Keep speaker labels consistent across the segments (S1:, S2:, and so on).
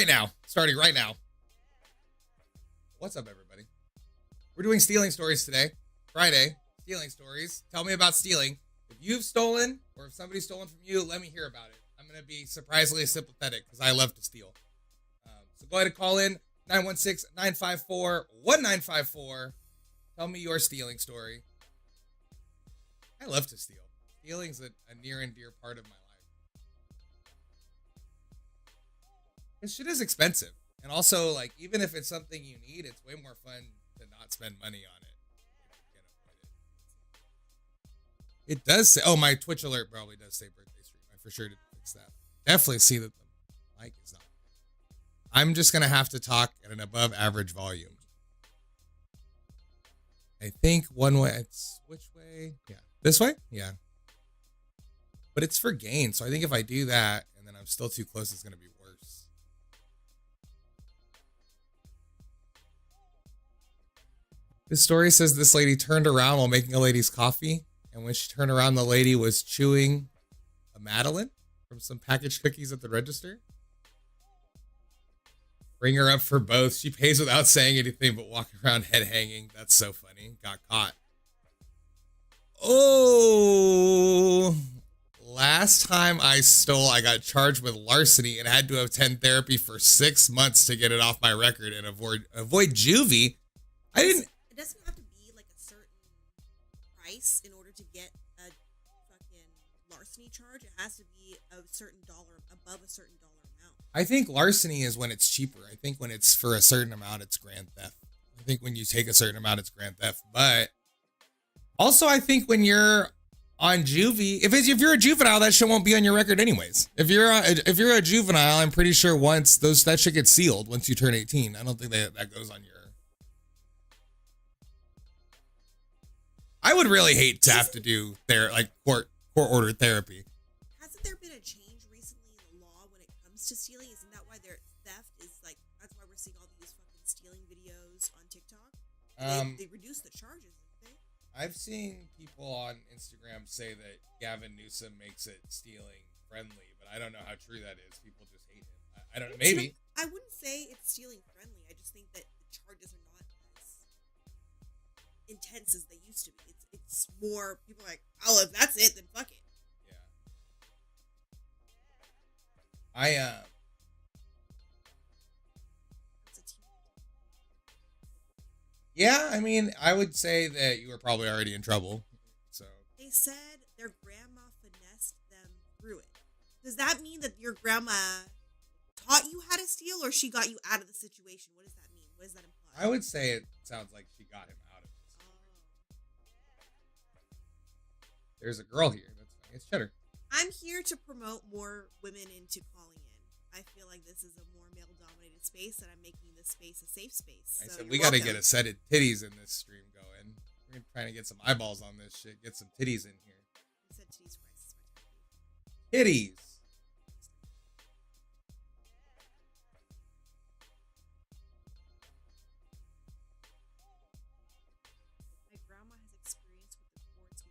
S1: right now. Starting right now. What's up, everybody? We're doing stealing stories today. Friday, stealing stories. Tell me about stealing. If you've stolen or if somebody's stolen from you, let me hear about it. I'm going to be surprisingly sympathetic because I love to steal. So go ahead and call in 916-954-1954. Tell me your stealing story. I love to steal. Stealing's a near and dear part of my life. This shit is expensive. And also, like, even if it's something you need, it's way more fun to not spend money on it. It does say, oh, my Twitch alert probably does say birthday stream. I for sure did fix that. Definitely see that the mic is not. I'm just going to have to talk at an above average volume. I think one way, it's which way? Yeah. This way? Yeah. But it's for gain. So I think if I do that and then I'm still too close, it's going to be worse. This story says this lady turned around while making a lady's coffee. And when she turned around, the lady was chewing a Madeline from some packaged cookies at the register. Bring her up for both. She pays without saying anything but walking around head hanging. That's so funny. Got caught. Oh, last time I stole, I got charged with larceny and had to attend therapy for 6 months to get it off my record and avoid juvie. I didn't.
S2: It doesn't have to be like a certain price in order to get a fucking larceny charge. It has to be a certain dollar, above a certain dollar amount.
S1: I think larceny is when it's cheaper. I think when it's for a certain amount, it's grand theft. I think when you take a certain amount, it's grand theft. But also, I think when you're on juvie, if you're a juvenile, that shit won't be on your record anyways. If you're a juvenile, I'm pretty sure once that shit gets sealed once you turn 18. I don't think that goes on your. I would really hate to have to do court ordered therapy.
S2: Hasn't there been a change recently in the law when it comes to stealing? Isn't that why theft is like, that's why we're seeing all these fucking stealing videos on TikTok? They reduced the charges, didn't they?
S1: I've seen people on Instagram say that Gavin Newsom makes it stealing friendly, but I don't know how true that is. People just hate him. I don't know. Maybe.
S2: I wouldn't say it's stealing friendly. I just think that the charges are not as intense as they used to be. It's more people are like, oh, if that's it, then fuck it.
S1: Yeah. Yeah, I mean, I would say that you were probably already in trouble. So
S2: they said their grandma finessed them through it. Does that mean that your grandma taught you how to steal, or she got you out of the situation? What does that mean? What does that imply?
S1: I would say it sounds like she got him out of it. There's a girl here. That's funny. It's Cheddar.
S2: I'm here to promote more women into calling in. I feel like this is a more male-dominated space, and I'm making this space a safe space.
S1: I
S2: so
S1: said we got to get a set of titties in this stream going. We're trying to get some eyeballs on this shit. Get some titties in here.
S2: You said titties twice.
S1: Titties.
S2: My grandma has experience with the courts.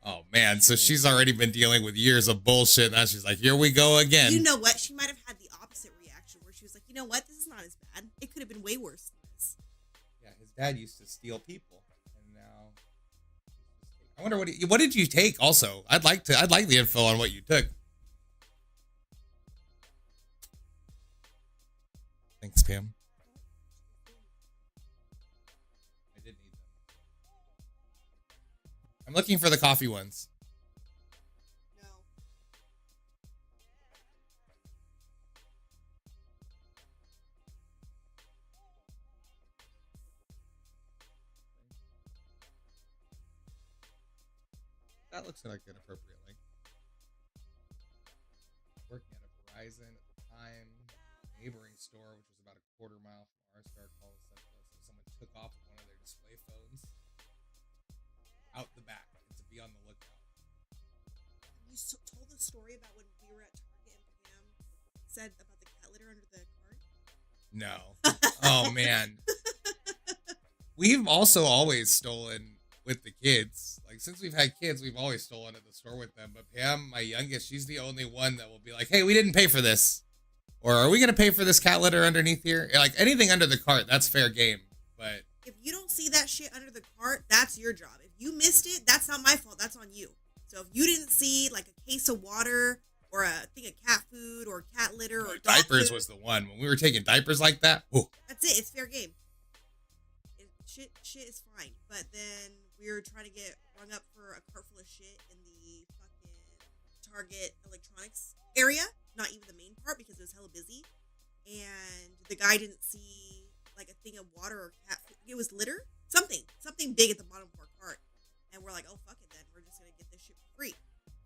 S1: Oh, man. So she's already been dealing with years of bullshit. Now she's like, here we go again.
S2: You know what? She might have had the opposite reaction where she was like, you know what? This is not as bad. It could have been way worse than this.
S1: Yeah, his dad used to steal people. And now I wonder what did you take also? I'd like the info on what you took. Thanks, Pam. I did need them. I'm looking for the coffee ones.
S2: No.
S1: That looks like an appropriate link. Working at a Verizon at the time, neighboring store, which was about a quarter mile from our store, called us up. So someone took off with one of their display phones out the back and to be on the lookout.
S2: You told the story about when we were at Target and Pam said about the cat litter under the cart?
S1: No. Oh, man. We've also always stolen with the kids. Like since we've had kids, we've always stolen at the store with them. But Pam, my youngest, she's the only one that will be like, "Hey, we didn't pay for this," or "Are we gonna pay for this cat litter underneath here?" Like anything under the cart, that's fair game. But
S2: if you don't see that shit under the cart, that's your job. If you missed it, that's not my fault. That's on you. So if you didn't see like a case of water or a thing of cat food or cat litter or
S1: diapers
S2: food,
S1: was the one when we were taking diapers like that. Whoa.
S2: That's it. It's fair game. Shit is fine. But then we were trying to get rung up for a cart full of shit in the fucking Target electronics area. Not even the main part because it was hella busy. And the guy didn't see like a thing of water or cat food. It was litter. Something big at the bottom of our cart. And we're like, oh, fuck it then. We're just going to get this shit for free.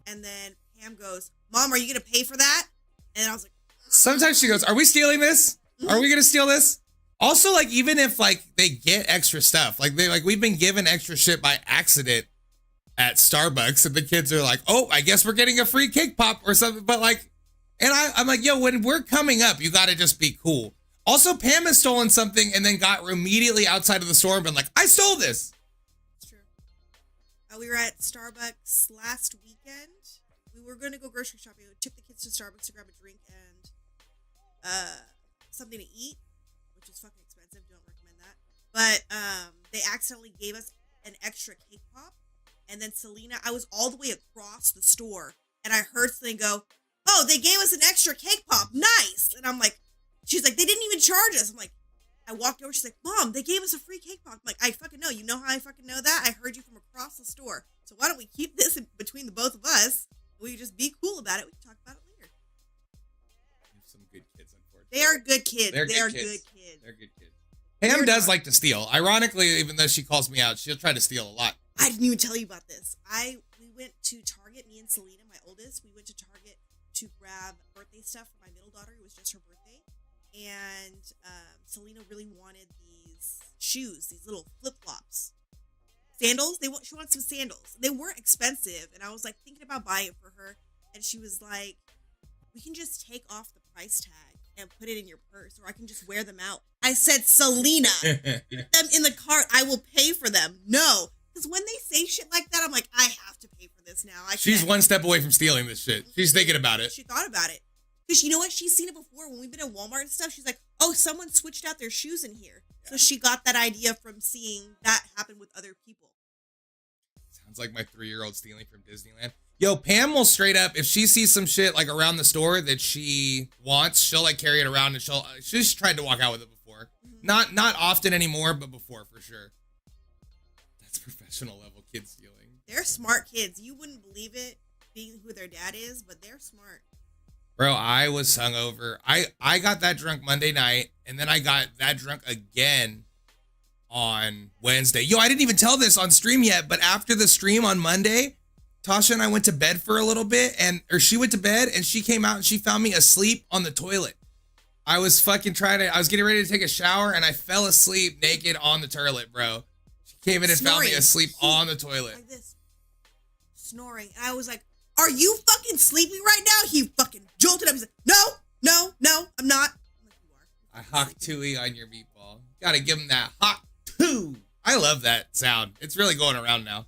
S2: And then Pam goes, Mom, are you going to pay for that? And I was like,
S1: sometimes she goes, are we stealing this? Are we going to steal this? Also, like, even if like they get extra stuff, like we've been given extra shit by accident at Starbucks and the kids are like, oh, I guess we're getting a free cake pop or something. But like, and I'm like, yo, when we're coming up, you got to just be cool. Also, Pam has stolen something and then got immediately outside of the store and been like, I stole this.
S2: It's true. We were at Starbucks last weekend. We were going to go grocery shopping. We took the kids to Starbucks to grab a drink and something to eat, which is fucking expensive. Don't recommend that. But they accidentally gave us an extra cake pop. And then Selena, I was all the way across the store and I heard something go, oh, they gave us an extra cake pop. Nice. And I'm like, she's like, they didn't even charge us. I'm like, I walked over. She's like, Mom, they gave us a free cake pop. I'm like, I fucking know. You know how I fucking know that? I heard you from across the store. So why don't we keep this in between the both of us? We just be cool about it. We can talk about it later.
S1: Some good kids, unfortunately.
S2: They are good kids.
S1: They're
S2: good
S1: kids.
S2: kids.
S1: They're good kids. Pam does like to steal. Ironically, even though she calls me out, she'll try to steal a lot.
S2: I didn't even tell you about this. We went to Target, me and Selena, my oldest. We went to Target to grab birthday stuff for my middle daughter. It was just her birthday. And Selena really wanted these shoes, these little flip-flops. Sandals. She wanted some sandals. They weren't expensive. And I was like thinking about buying it for her. And she was like, we can just take off the price tag and put it in your purse, or I can just wear them out. I said, Selena, put them in the cart. I will pay for them. No. Because when they say shit like that, I'm like, I have to pay for this now.
S1: She's one step away from stealing this shit. She's thinking about it.
S2: She thought about it. Because you know what? She's seen it before. When we've been at Walmart and stuff, she's like, oh, someone switched out their shoes in here. Yeah. So she got that idea from seeing that happen with other people.
S1: Sounds like my 3-year-old stealing from Disneyland. Yo, Pam will straight up, if she sees some shit like around the store that she wants, she'll like carry it around and she's tried to walk out with it before. Mm-hmm. Not often anymore, but before for sure. That's professional level kid stealing.
S2: They're smart kids. You wouldn't believe it being who their dad is, but they're smart.
S1: Bro, I was hungover. I got that drunk Monday night, and then I got that drunk again on Wednesday. Yo, I didn't even tell this on stream yet, but after the stream on Monday, Tasha and I went to bed for a little bit, or she went to bed, and she came out and she found me asleep on the toilet. I was getting ready to take a shower, and I fell asleep naked on the toilet, bro. She came in and found me asleep on the toilet. Like this.
S2: Snoring. And I was like, are you fucking sleeping right now? He fucking jolted up. He's like, no, I'm not. I'm like, you are.
S1: I hawk tooey on your meatball. Gotta give him that hawk too. I love that sound. It's really going around now.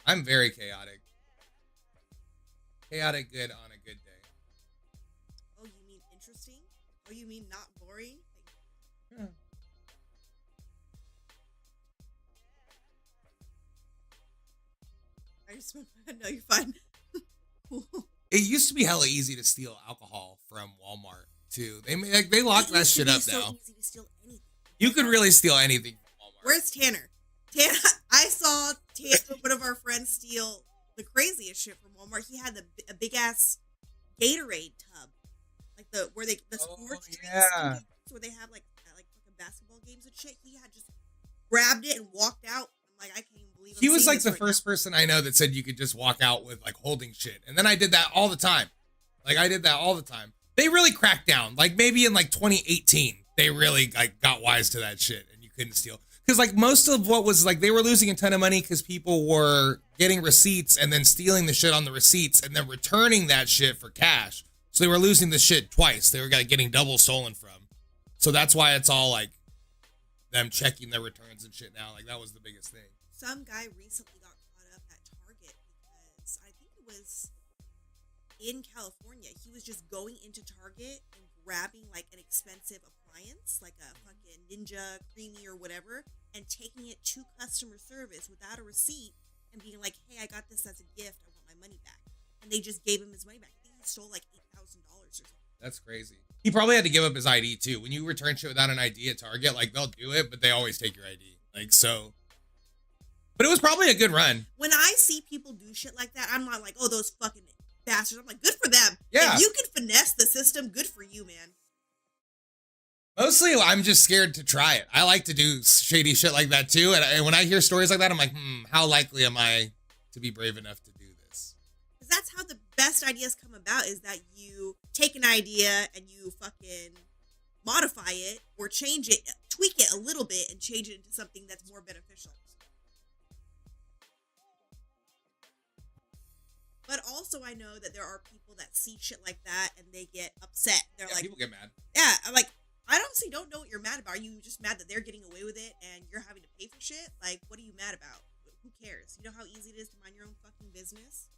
S1: I'm very chaotic. Chaotic good on a good day.
S2: Oh, you mean interesting? Oh, you mean not boring?
S1: Yeah.
S2: I just no, you're fine.
S1: It used to be hella easy to steal alcohol from Walmart too. They locked that shit up now.
S2: Easy to steal anything.
S1: You could really steal anything from Walmart.
S2: Where's Tanner? I saw Tanner, one of our friends, steal the craziest shit from Walmart. He had a big ass Gatorade tub, like the sports drinks, where they have like fucking basketball games and shit. He had just grabbed it and walked out. I'm like, I can't even believe
S1: he was like the first person I know that said you could just walk out with like holding shit, and then I did that all the time. They really cracked down. Like maybe in like 2018, they really like got wise to that shit, and you couldn't steal. because like most of what was like they were losing a ton of money because people were getting receipts and then stealing the shit on the receipts and then returning that shit for cash. So they were losing the shit twice. They were getting double stolen from. So that's why it's all like them checking their returns and shit now. Like that was the biggest thing.
S2: Some guy recently got caught up at Target because I think it was in California. He was just going into Target and grabbing like an expensive appliance, like a fucking Ninja Creamy or whatever, and taking it to customer service without a receipt and being like, "Hey, I got this as a gift. I want my money back." And they just gave him his money back. I think he stole like $8,000 or something.
S1: That's crazy. He probably had to give up his ID too. When you return shit without an ID at Target, like they'll do it, but they always take your ID. Like so. But it was probably a good run.
S2: When I see people do shit like that, I'm not like, "Oh, those fucking bastards." I'm like, good for them.
S1: Yeah.
S2: If you can finesse the system, good for you, man.
S1: Mostly, I'm just scared to try it. I like to do shady shit like that too. And when I hear stories like that, I'm like, how likely am I to be brave enough to do this?
S2: Because that's how the best ideas come about, is that you take an idea and you fucking modify it or change it, tweak it a little bit and change it into something that's more beneficial. But also I know that there are people that see shit like that and they get upset. They're like,
S1: people get mad.
S2: Yeah, I'm like, I honestly don't know what you're mad about. Are you just mad that they're getting away with it and you're having to pay for shit? Like, what are you mad about? Who cares? You know how easy it is to mind your own fucking business?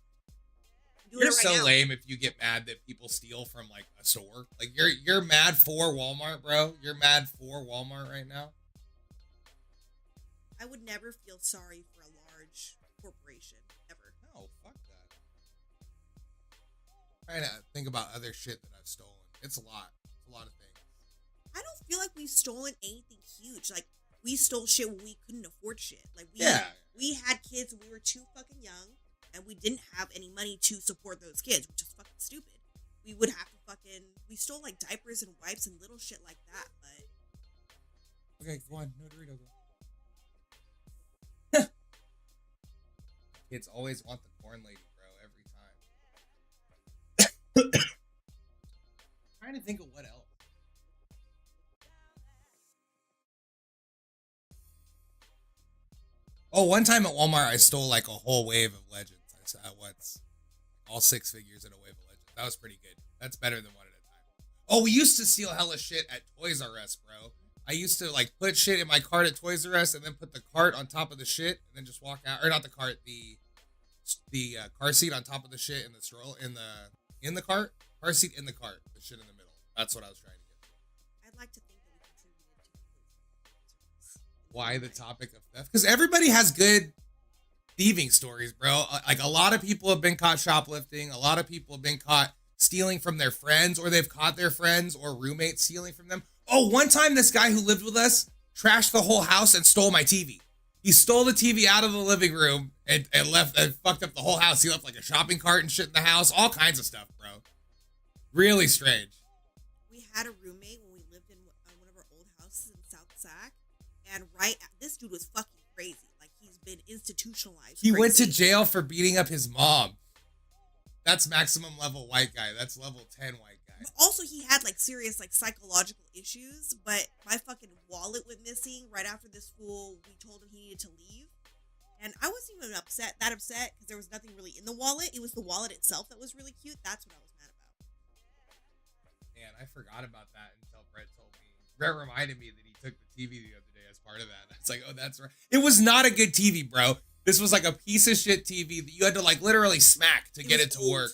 S1: You're so lame if you get mad that people steal from like a store. Like you're mad for Walmart, bro. You're mad for Walmart right now.
S2: I would never feel sorry for a large corporation, ever.
S1: No, fuck that. I'm trying to think about other shit that I've stolen. It's a lot. It's a lot of things.
S2: I don't feel like we've stolen anything huge. Like, we stole shit when we couldn't afford shit. Like, we had kids when we were too fucking young, and we didn't have any money to support those kids, which is fucking stupid. We would have to we stole, like, diapers and wipes and little shit like that, but...
S1: Okay, go on. No Dorito, go. Kids always want the corn lady, bro, every time. Trying to think of what else. Oh, one time at Walmart, I stole like a whole wave of Legends. I said once, all 6 figures in a wave of Legends. That was pretty good. That's better than one at a time. Oh, we used to steal hella shit at Toys R Us, bro. I used to like put shit in my cart at Toys R Us and then put the cart on top of the shit and then just walk out, or not the cart, the car seat on top of the shit in the stroll in the cart, car seat in the cart, the shit in the middle. That's what I was trying to get.
S2: I'd like to think that we contributed to
S1: why the topic of theft? Because everybody has good thieving stories, bro. Like a lot of people have been caught shoplifting. A lot of people have been caught stealing from their friends, or they've caught their friends or roommates stealing from them. Oh, one time this guy who lived with us trashed the whole house and stole my TV. He stole the TV out of the living room and left and fucked up the whole house. He left like a shopping cart and shit in the house, all kinds of stuff, bro. Really strange.
S2: We had a roommate when we lived in one of our old houses in South Sac, and this dude was fucking crazy. Like, he's been institutionalized.
S1: He went to jail for beating up his mom. That's maximum level white guy. That's level 10 white guy.
S2: But also, he had like serious like psychological issues. But my fucking wallet went missing right after this fool. We told him he needed to leave, and I wasn't even upset because there was nothing really in the wallet. It was the wallet itself that was really cute. That's what I was mad about.
S1: Man, I forgot about that until Brett told me. Brett reminded me that he took the TV the other day as part of that. It's like, oh, that's right. It was not a good TV, bro. This was like a piece of shit TV that you had to like literally smack to get it to work.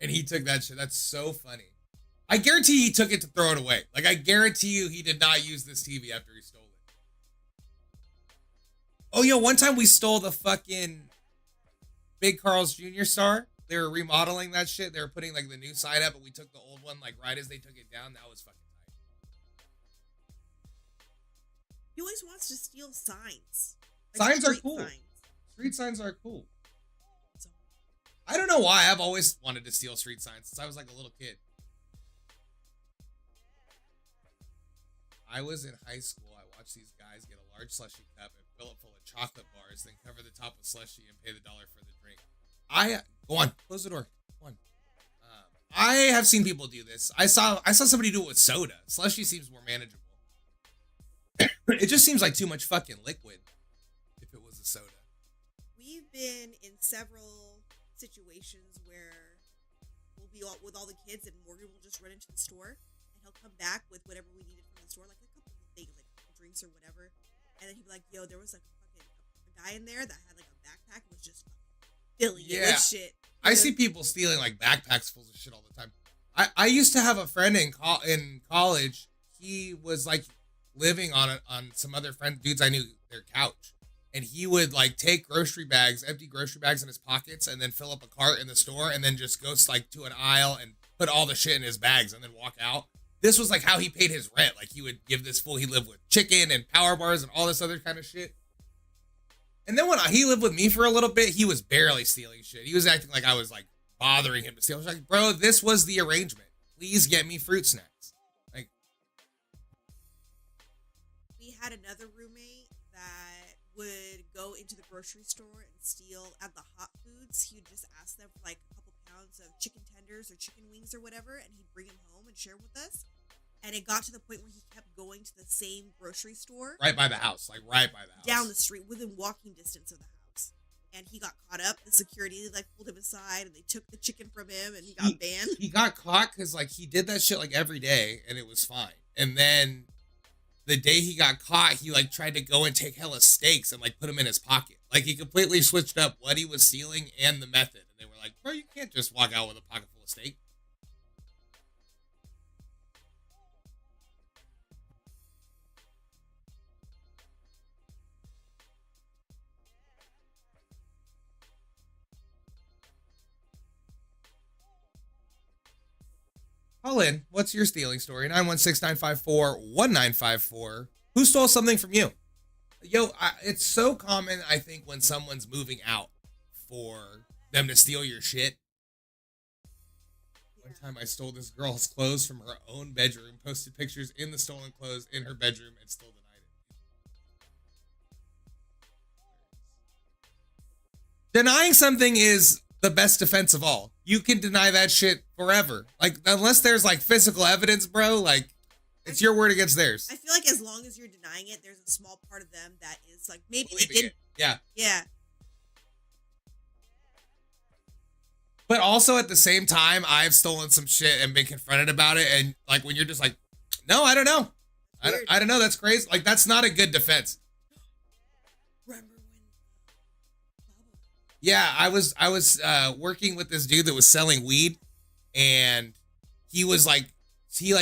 S1: And he took that shit. That's so funny. I guarantee he took it to throw it away. Like, I guarantee you he did not use this TV after he stole it. Oh, yo, one time we stole the fucking Big Carl's Jr. star. They were remodeling that shit. They were putting like the new side up, but we took the old one like right as they took it down. That was fucking tight.
S2: He always wants to steal signs.
S1: Like signs are cool. Street signs are cool. I don't know why. I've always wanted to steal street signs since I was like a little kid. I was in high school. I watched these guys get a large slushie cup and fill it full of chocolate bars, then cover the top with slushie and pay the $1 for the drink. Go on, close the door. Go on. I have seen people do this. I saw somebody do it with soda. Slushie seems more manageable. It just seems like too much fucking liquid if it was a soda.
S2: We've been in several situations where we'll be all, with all the kids, and Morgan will just run into the store, and he'll come back with whatever we needed from the store, like a couple of things, like a couple drinks or whatever. And then he'd be like, "Yo, there was like a guy in there that had like a backpack and was just filling it with shit."
S1: I see people stealing like backpacks full of shit all the time. I used to have a friend in college. He was like living on some other dudes I knew, their couch, and he would like take empty grocery bags in his pockets, and then fill up a cart in the store, and then just go like to an aisle and put all the shit in his bags, and then walk out. This was like how he paid his rent. Like he would give this fool, he lived with chicken and power bars and all this other kind of shit. And then when he lived with me for a little bit, he was barely stealing shit. He was acting like I was like bothering him to steal. I was like, bro, this was the arrangement. Please get me fruit snacks. Like,
S2: we had another roommate that would go into the grocery store and steal at the hot foods. He would just ask them for like a couple pounds of chicken tenders or chicken wings or whatever, and he'd bring them home and share them with us. And it got to the point where he kept going to the same grocery store.
S1: Right by the house. Like right by the house.
S2: Down the street, within walking distance of the house. And he got caught up. The security like pulled him aside, and they took the chicken from him, and he got banned.
S1: He got caught because like he did that shit like every day, and it was fine. And then the day he got caught, he like tried to go and take hella steaks and like put them in his pocket. Like he completely switched up what he was stealing and the method. And they were like, bro, you can't just walk out with a pocket full of steak. Call in. What's your stealing story? 916-954-1954. Who stole something from you? Yo, it's so common, I think, when someone's moving out for them to steal your shit. One time I stole this girl's clothes from her own bedroom, posted pictures in the stolen clothes in her bedroom, and still denied it. Denying something is the best defense of all. You can deny that shit forever. Like, unless there's like physical evidence, bro, like it's your word against theirs.
S2: I feel like as long as you're denying it, there's a small part of them that is like, maybe they didn't.
S1: Yeah.
S2: Yeah.
S1: But also at the same time, I've stolen some shit and been confronted about it. And like, when you're just like, no, I don't know. I don't know. That's crazy. Like, that's not a good defense. Yeah, I was working with this dude that was selling weed, and he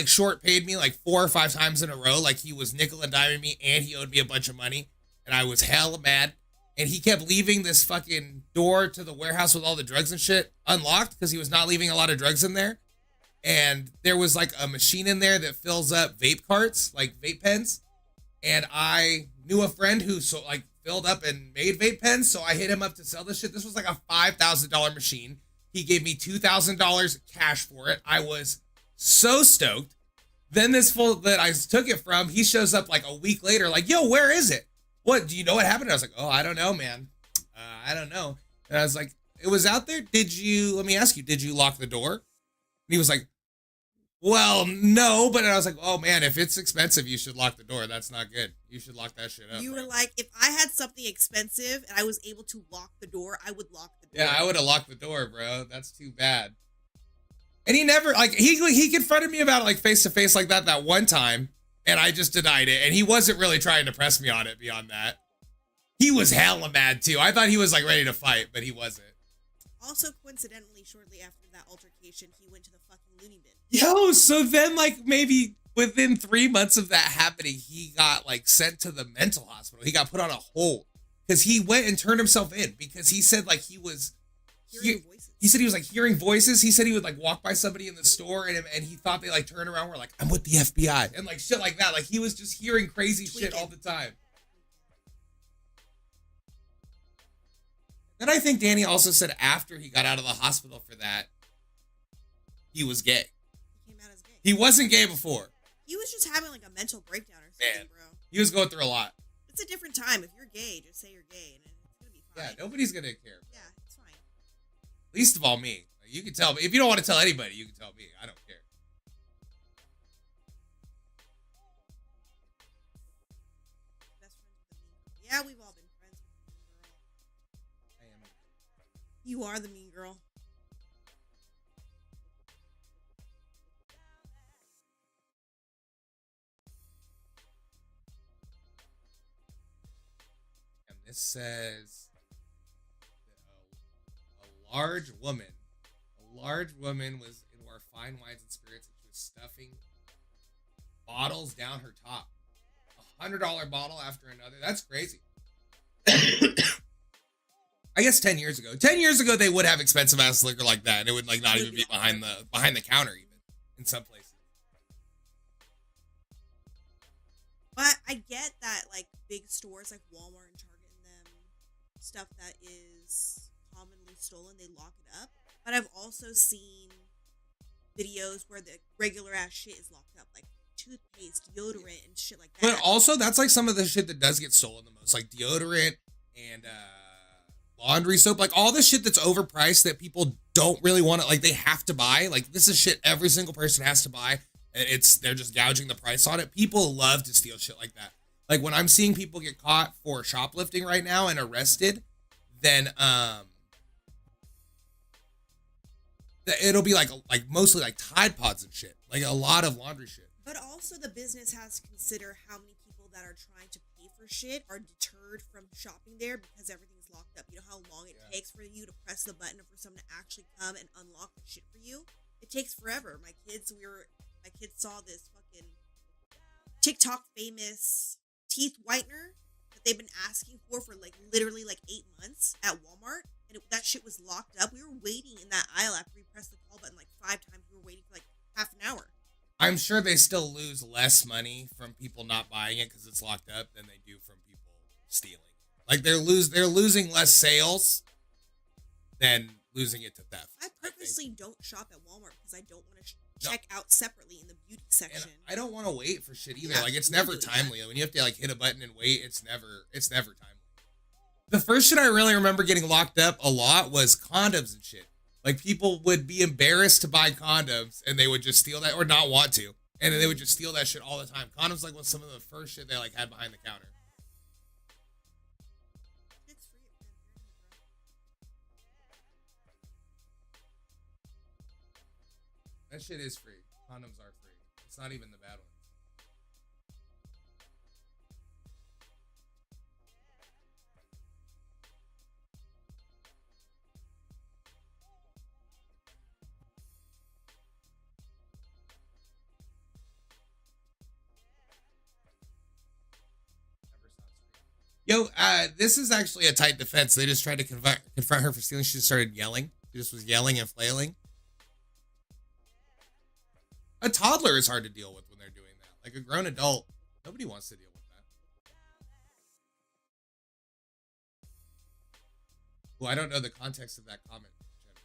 S1: short paid me like 4 or 5 times in a row. Like he was nickel and diming me, and he owed me a bunch of money, and I was hella mad. And he kept leaving this fucking door to the warehouse with all the drugs and shit unlocked because he was not leaving a lot of drugs in there. And there was like a machine in there that fills up vape carts, like vape pens. And I knew a friend who filled up and made vape pens, so I hit him up to sell this shit. This was like a $5,000 machine. He gave me $2,000 cash for it. I was so stoked. Then this fool that I took it from, he shows up like a week later, like, yo, where is it? What, do you know what happened? I was like, oh, I don't know, man. I don't know. And I was like, it was out there. Let me ask you, did you lock the door? And he was like, well, no, but I was like, oh man, if it's expensive, you should lock the door. That's not good. You should lock that shit up.
S2: You were like, if I had something expensive and I was able to lock the door, I would lock the door.
S1: Yeah, I would have locked the door, bro. That's too bad. And he never, like, he confronted me about it, like, face to face like that one time, and I just denied it. And he wasn't really trying to press me on it beyond that. He was hella mad too. I thought he was like ready to fight, but he wasn't.
S2: Also, coincidentally, shortly after that altercation, he went to the fucking loony bin.
S1: Yo, so then like maybe within 3 months of that happening, he got like sent to the mental hospital. He got put on a hold because he went and turned himself in because he said like he was
S2: hearing voices.
S1: He said he was like hearing voices. He said he would like walk by somebody in the store and he thought they like turned around and were like, I'm with the FBI and like shit like that. Like he was just hearing crazy shit all the time. Then I think Danny also said after he got out of the hospital for that, he was gay.
S2: He came out as gay.
S1: He wasn't gay before.
S2: He was just having like a mental breakdown or something, bro.
S1: He was going through a lot.
S2: It's a different time. If you're gay, just say you're gay and it's gonna be fine.
S1: Yeah, nobody's gonna care.
S2: Yeah, it's fine.
S1: Least of all me. Like, you can tell me. If you don't want to tell anybody, you can tell me. I don't care.
S2: Yeah, we've all been friends with the mean girl.
S1: I am.
S2: You are the mean girl.
S1: And this says that a large woman was in our fine wines and spirits, and she was stuffing bottles down her top. $100 bottle after another. That's crazy. I guess 10 years ago. 10 years ago, they would have expensive ass liquor like that, and it would like not even be behind the counter even in some places.
S2: But I get that like big stores like Walmart and Target and them stuff that is commonly stolen, they lock it up. But I've also seen videos where the regular ass shit is locked up, like toothpaste, deodorant, and shit like that.
S1: But also, that's like some of the shit that does get stolen the most, like deodorant and laundry soap, like all the shit that's overpriced that people don't really want to, like they have to buy. Like this is shit every single person has to buy, and they're just gouging the price on it. People love to steal shit like that. Like when I'm seeing people get caught for shoplifting right now and arrested, then it'll be like mostly like Tide Pods and shit, like a lot of laundry shit.
S2: But also the business has to consider how many people that are trying to pay for shit are deterred from shopping there because everything's locked up. You know how long it takes for you to press the button for someone to actually come and unlock the shit for you? It takes forever. My kids saw this fucking TikTok famous teeth whitener that they've been asking for like literally like 8 months at Walmart, and that shit was locked up. We were waiting in that aisle after we pressed the call button like 5 times. We were waiting for like half an hour.
S1: I'm sure they still lose less money from people not buying it because it's locked up than they do from people stealing. Like they're losing less sales than losing it to theft.
S2: I purposely don't shop at Walmart because I don't want to check out separately in the beauty section.
S1: And I don't want to wait for shit either.
S2: Yeah,
S1: like it's never timely. When you have to like hit a button and wait, it's never timely. The first shit I really remember getting locked up a lot was condoms and shit. Like people would be embarrassed to buy condoms and they would just steal that or not want to. And then they would just steal that shit all the time. Condoms like was some of the first shit they like had behind the counter.
S2: It's free at Planned Parenthood, bro.
S1: That shit is free. Condoms are free. It's not even the bad ones. Yo, this is actually a tight defense. They just tried to confront her for stealing. She just started yelling. She just was yelling and flailing. A toddler is hard to deal with when they're doing that. Like a grown adult, nobody wants to deal with that. Well, I don't know the context of that comment, Jenny,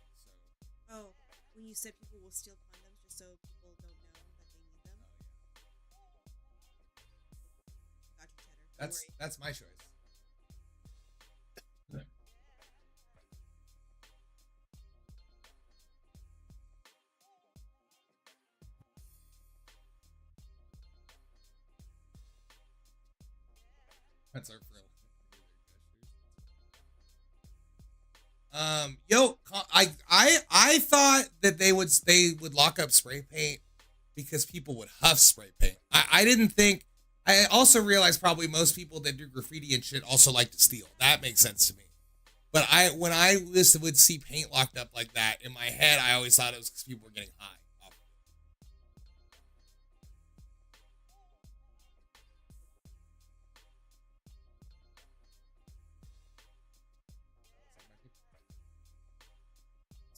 S1: so.
S2: Oh, when you said people will steal condoms just so people don't know that they need them. Got you, Cheddar. Don't worry.
S1: That's my choice. That's our frill. Yo, I thought that they would lock up spray paint because people would huff spray paint. I didn't think. I also realized probably most people that do graffiti and shit also like to steal. That makes sense to me. But when I would see paint locked up like that in my head, I always thought it was because people were getting high.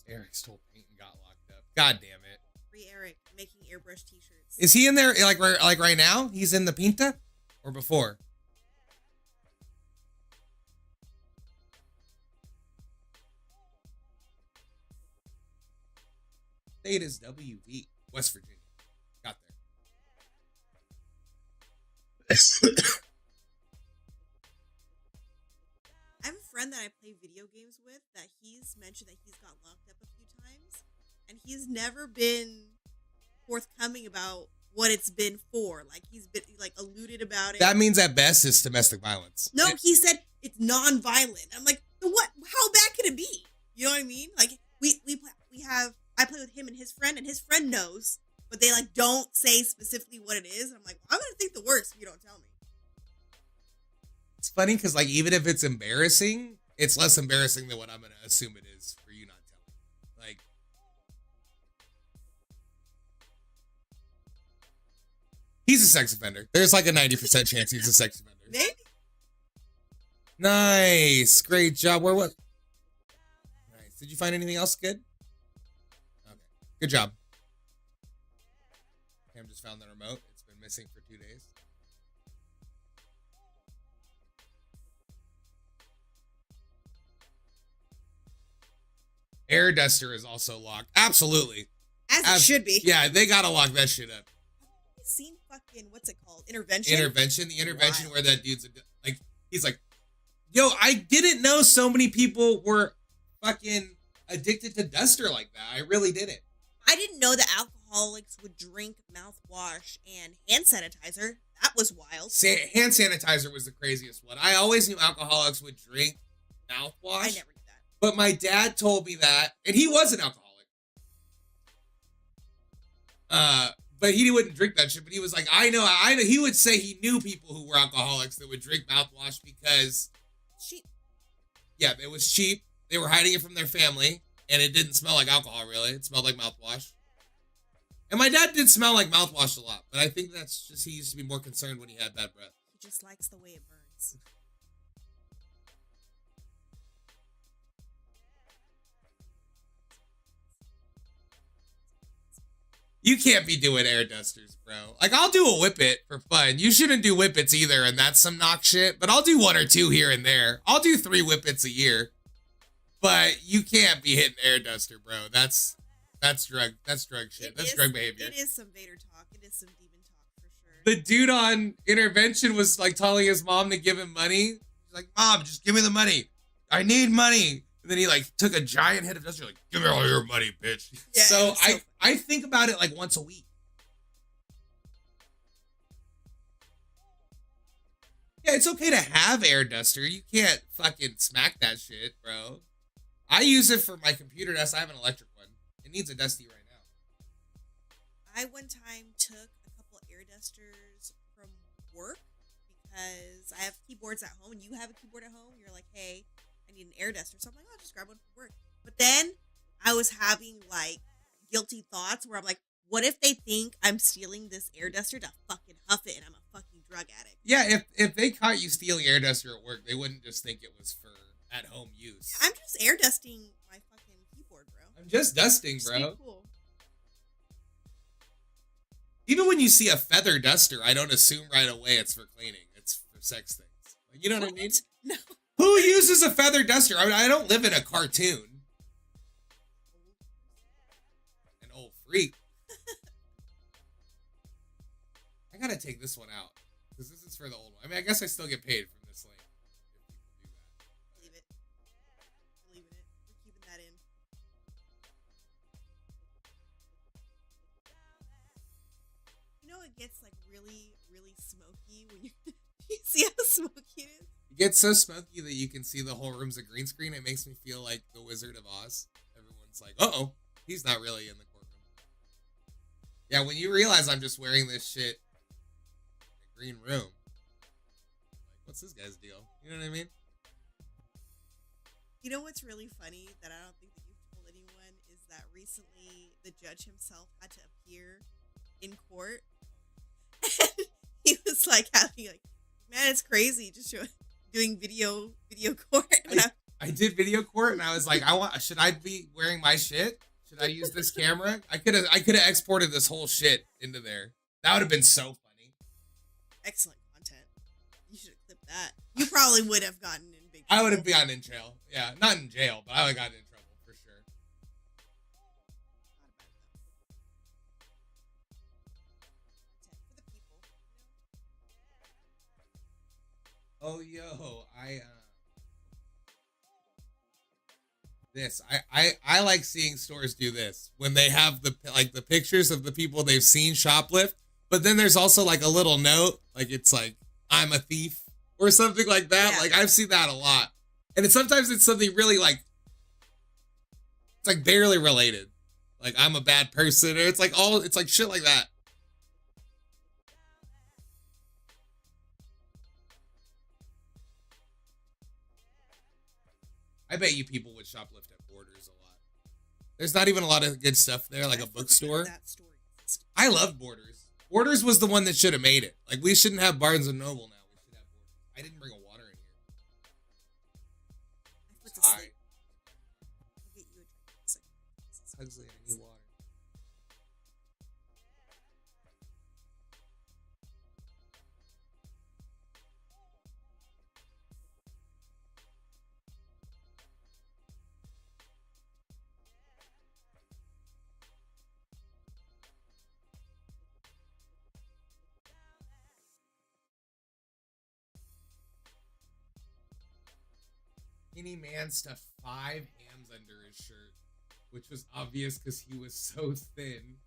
S1: Eric stole paint and got locked up. God damn it.
S2: Free Eric making airbrush t-shirts.
S1: Is he in there like right now? He's in the Pinta? Or before? State is WV. West Virginia. Got there.
S2: I have a friend that I play video games with that he's mentioned that he's got locked up a few times, and he's never been forthcoming about what it's been for. Like he's been like alluded about it.
S1: That means at best it's domestic violence.
S2: No, he said it's non-violent. I'm like, what? How bad can it be? You know what I mean? Like we have. I play with him and his friend knows, but they like don't say specifically what it is. I'm like, I'm gonna think the worst if you don't tell me.
S1: It's funny because like even if it's embarrassing, it's less embarrassing than what I'm gonna assume it is for you not telling. Like, he's a sex offender. There's like a 90% chance he's a sex offender.
S2: Maybe.
S1: Nice, great job. Where was? Nice. Did you find anything else good? Okay, good job. Cam just found the remote. It's been missing for 2 days. Air duster is also locked. Absolutely.
S2: As it should be.
S1: Yeah, they gotta lock that shit up.
S2: Have you seen fucking, what's it called? Intervention?
S1: The intervention where that dude's like, he's like, yo, I didn't know so many people were fucking addicted to duster like that. I really didn't.
S2: I didn't know that alcoholics would drink mouthwash and hand sanitizer. That was wild.
S1: Hand sanitizer was the craziest one. I always knew alcoholics would drink mouthwash.
S2: I never knew that.
S1: But my dad told me that, and he was an alcoholic. But he wouldn't drink that shit. But he was like, I know. He would say he knew people who were alcoholics that would drink mouthwash because
S2: cheap.
S1: Yeah, it was cheap. They were hiding it from their family, and it didn't smell like alcohol, really. It smelled like mouthwash. And my dad did smell like mouthwash a lot, but I think that's just he used to be more concerned when he had bad breath.
S2: He just likes the way it burns.
S1: You can't be doing air dusters, bro. Like, I'll do a whippet for fun. You shouldn't do whippets either, and that's some knock shit, but I'll do 1 or 2 here and there. I'll do 3 whippets a year. But you can't be hitting air duster, bro. That's drug shit. That's drug behavior.
S2: It is some Vader talk. It is some demon talk for sure.
S1: The dude on intervention was like telling his mom to give him money. He's like, Mom, just give me the money. I need money. And then he like took a giant hit of duster, like, give me all your money, bitch. Yeah, so I think about it like once a week. Yeah, it's okay to have air duster. You can't fucking smack that shit, bro. I use it for my computer desk. I have an electric one. It needs a dusty right now.
S2: I one time took a couple air dusters from work because I have keyboards at home and you have a keyboard at home. You're like, hey, I need an air duster. So I'm like, I'll just grab one from work. But then I was having like guilty thoughts where I'm like, what if they think I'm stealing this air duster to fucking huff it and I'm a fucking drug addict?
S1: Yeah, if they caught you stealing air duster at work, they wouldn't just think it was for at-home use.
S2: Yeah, I'm just air dusting my fucking keyboard, bro.
S1: I'm just dusting, bro.
S2: Just be cool.
S1: Even when you see a feather duster, I don't assume right away it's for cleaning. It's for sex things. Like, you know what I mean?
S2: No.
S1: Who uses a feather duster? I mean, I don't live in a cartoon. An old freak. I gotta take this one out. Because this is for the old one. I mean, I guess I still get paid from this link. If people do that.
S2: Leave it. I'm leaving it. We're keeping that in. You know, it gets like really, really smoky when you see how smoky it is?
S1: It gets so smoky that you can see the whole room's a green screen. It makes me feel like the Wizard of Oz. Everyone's like, uh-oh, he's not really in the courtroom. Yeah, when you realize I'm just wearing this shit in a green room, like, what's this guy's deal? You know what I mean?
S2: You know what's really funny that I don't think that you've told anyone is that recently the judge himself had to appear in court. And he was like having like, man, it's crazy just doing video court.
S1: I did video court and I was like, should I be wearing my shit? Should I use this camera? I could have exported this whole shit into there. That would have been so funny.
S2: Excellent content. You should have clipped that. You probably would have gotten in big trouble.
S1: I would have gotten in jail. Yeah, not in jail, but I would have gotten in trouble for sure.
S2: For the people,
S1: Oh, yo, I like seeing stores do this when they have the pictures of the people they've seen shoplift but then there's also like a little note, like it's like I'm a thief or something like that.
S2: Yeah.
S1: Like I've seen that a lot, and sometimes it's something really like it's like barely related, like I'm a bad person, or it's like shit like that. I bet you people would shoplift at Borders a lot. There's not even a lot of good stuff there, like
S2: I
S1: a
S2: forgot
S1: bookstore.
S2: That story.
S1: I love Borders. Borders was the one that should have made it. Like we shouldn't have Barnes and Noble now. We should have Borders. I didn't bring a water in here.
S2: My foot's
S1: Sorry.
S2: asleep. I'll get you a drink in a second.
S1: Huxley, I need water. Any man stuffed 5 hams under his shirt, which was obvious because he was so thin.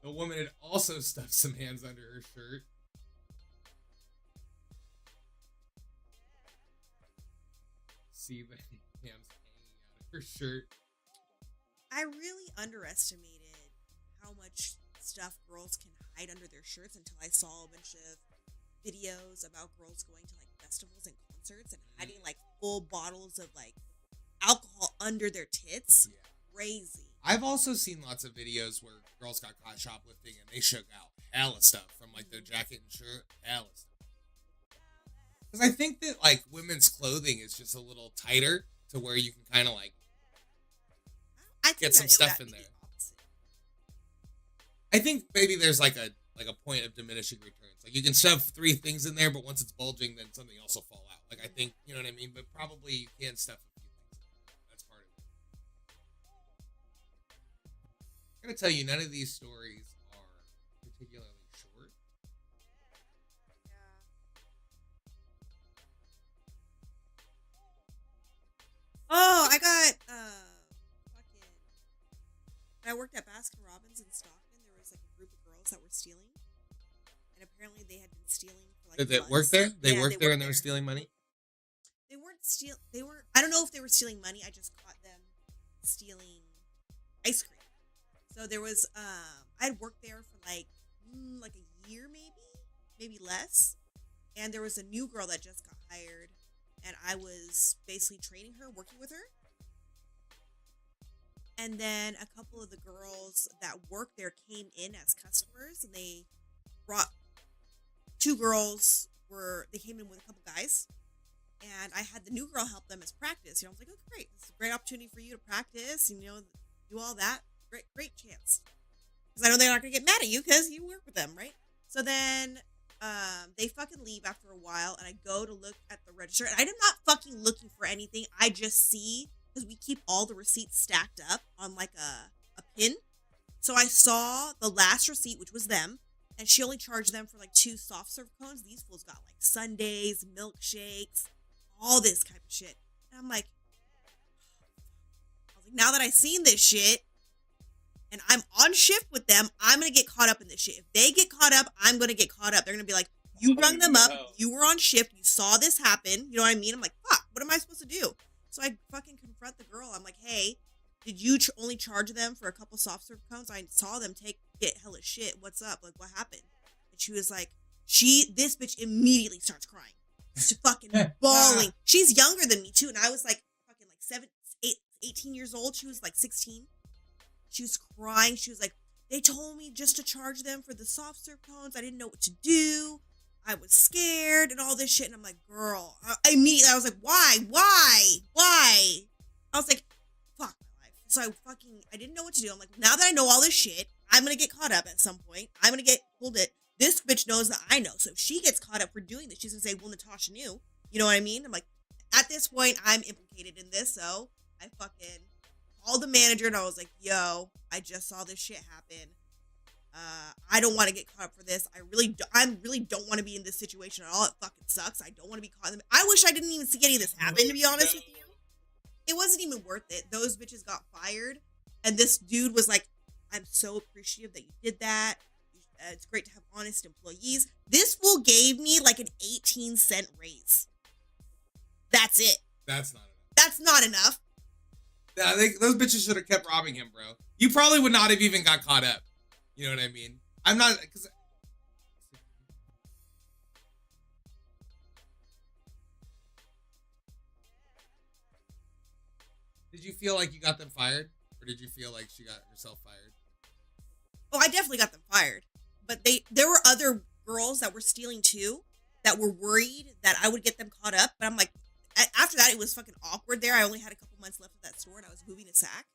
S1: The woman had also stuffed some hams under her shirt. See the hams hanging out of her shirt.
S2: I really underestimated how much stuff girls can hide under their shirts until I saw a bunch of videos about girls going to like festivals and concerts and hiding like full bottles of like alcohol under their tits.
S1: Yeah.
S2: Crazy.
S1: I've also seen lots of videos where girls got caught shoplifting and they shook out hella stuff from like their jacket and shirt, hella stuff. Because I think that like women's clothing is just a little tighter to where you can kind of like
S2: I think
S1: get some
S2: that it would
S1: stuff in
S2: be
S1: there.
S2: the opposite.
S1: I think maybe there's like a point of diminishing returns. Like you can shove 3 things in there, but once it's bulging, then something else will fall out. Like I think, you know what I mean? But probably you can stuff a few things in there. That's part of it. I'm gonna tell you, none of these stories are particularly short.
S2: Yeah. Oh, I got fucking. When I worked at Baskin Robbins in Stockton, there was like a group of girls that were stealing, and apparently they had been stealing for like.
S1: Did they
S2: months.
S1: work there? They
S2: Yeah,
S1: worked there and they were stealing money?
S2: They weren't steal. They weren't. I don't know if they were stealing money. I just caught them stealing ice cream. So there was. I'd worked there for like a year, maybe less, and there was a new girl that just got hired, and I was basically training her, working with her. And then a couple of the girls that worked there came in as customers, and they brought 2 girls. They came in with a couple guys, and I had the new girl help them as practice. I was like, oh great, this is a great opportunity for you to practice and do all that. Great chance, because I know they're not gonna get mad at you because you work with them, right? So then they fucking leave after a while, and I go to look at the register, and I'm not fucking looking for anything. I just see, because we keep all the receipts stacked up on like a pin. So I saw the last receipt, which was them, and she only charged them for like 2 soft serve cones. These fools got like sundaes, milkshakes, all this type of shit. And I'm like, now that I seen this shit, and I'm on shift with them, I'm going to get caught up in this shit. If they get caught up, I'm going to get caught up. They're going to be like, you rung them up, you were on shift, you saw this happen, you know what I mean? I'm like, fuck, what am I supposed to do? So I fucking confront the girl. I'm like, hey, did you only charge them for a couple soft serve cones? I saw them get hella shit. What's up? Like, what happened? And she was like, this bitch immediately starts crying. She's fucking bawling. She's younger than me too. And I was like fucking like 18 years old. She was like 16. She was crying. She was like, they told me just to charge them for the soft serve cones. I didn't know what to do. I was scared and all this shit. And I'm like, girl, I was like, why? I was like, fuck my life. So I didn't know what to do. I'm like, now that I know all this shit, I'm going to get caught up at some point. I'm going to get pulled it. This bitch knows that I know. So if she gets caught up for doing this, she's going to say, well, Natasha knew. You know what I mean? I'm like, at this point, I'm implicated in this. So I fucking called the manager and I was like, yo, I just saw this shit happen. I don't want to get caught up for this. I really don't want to be in this situation at all. It fucking sucks. I don't want to be caught in I wish I didn't even see any of this happen, to be honest with you. It wasn't even worth it. Those bitches got fired. And this dude was like, I'm so appreciative that you did that. It's great to have honest employees. This fool gave me like an 18-cent raise. That's it.
S1: That's not enough.
S2: That's not enough.
S1: Yeah, those bitches should have kept robbing him, bro. You probably would not have even got caught up. You know what I mean? I'm not, because... Did you feel like you got them fired? Or did you feel like she got herself fired?
S2: Oh, I definitely got them fired. But there were other girls that were stealing too, that were worried that I would get them caught up. But I'm like, after that, it was fucking awkward there. I only had a couple months left of that store and I was moving to SAC.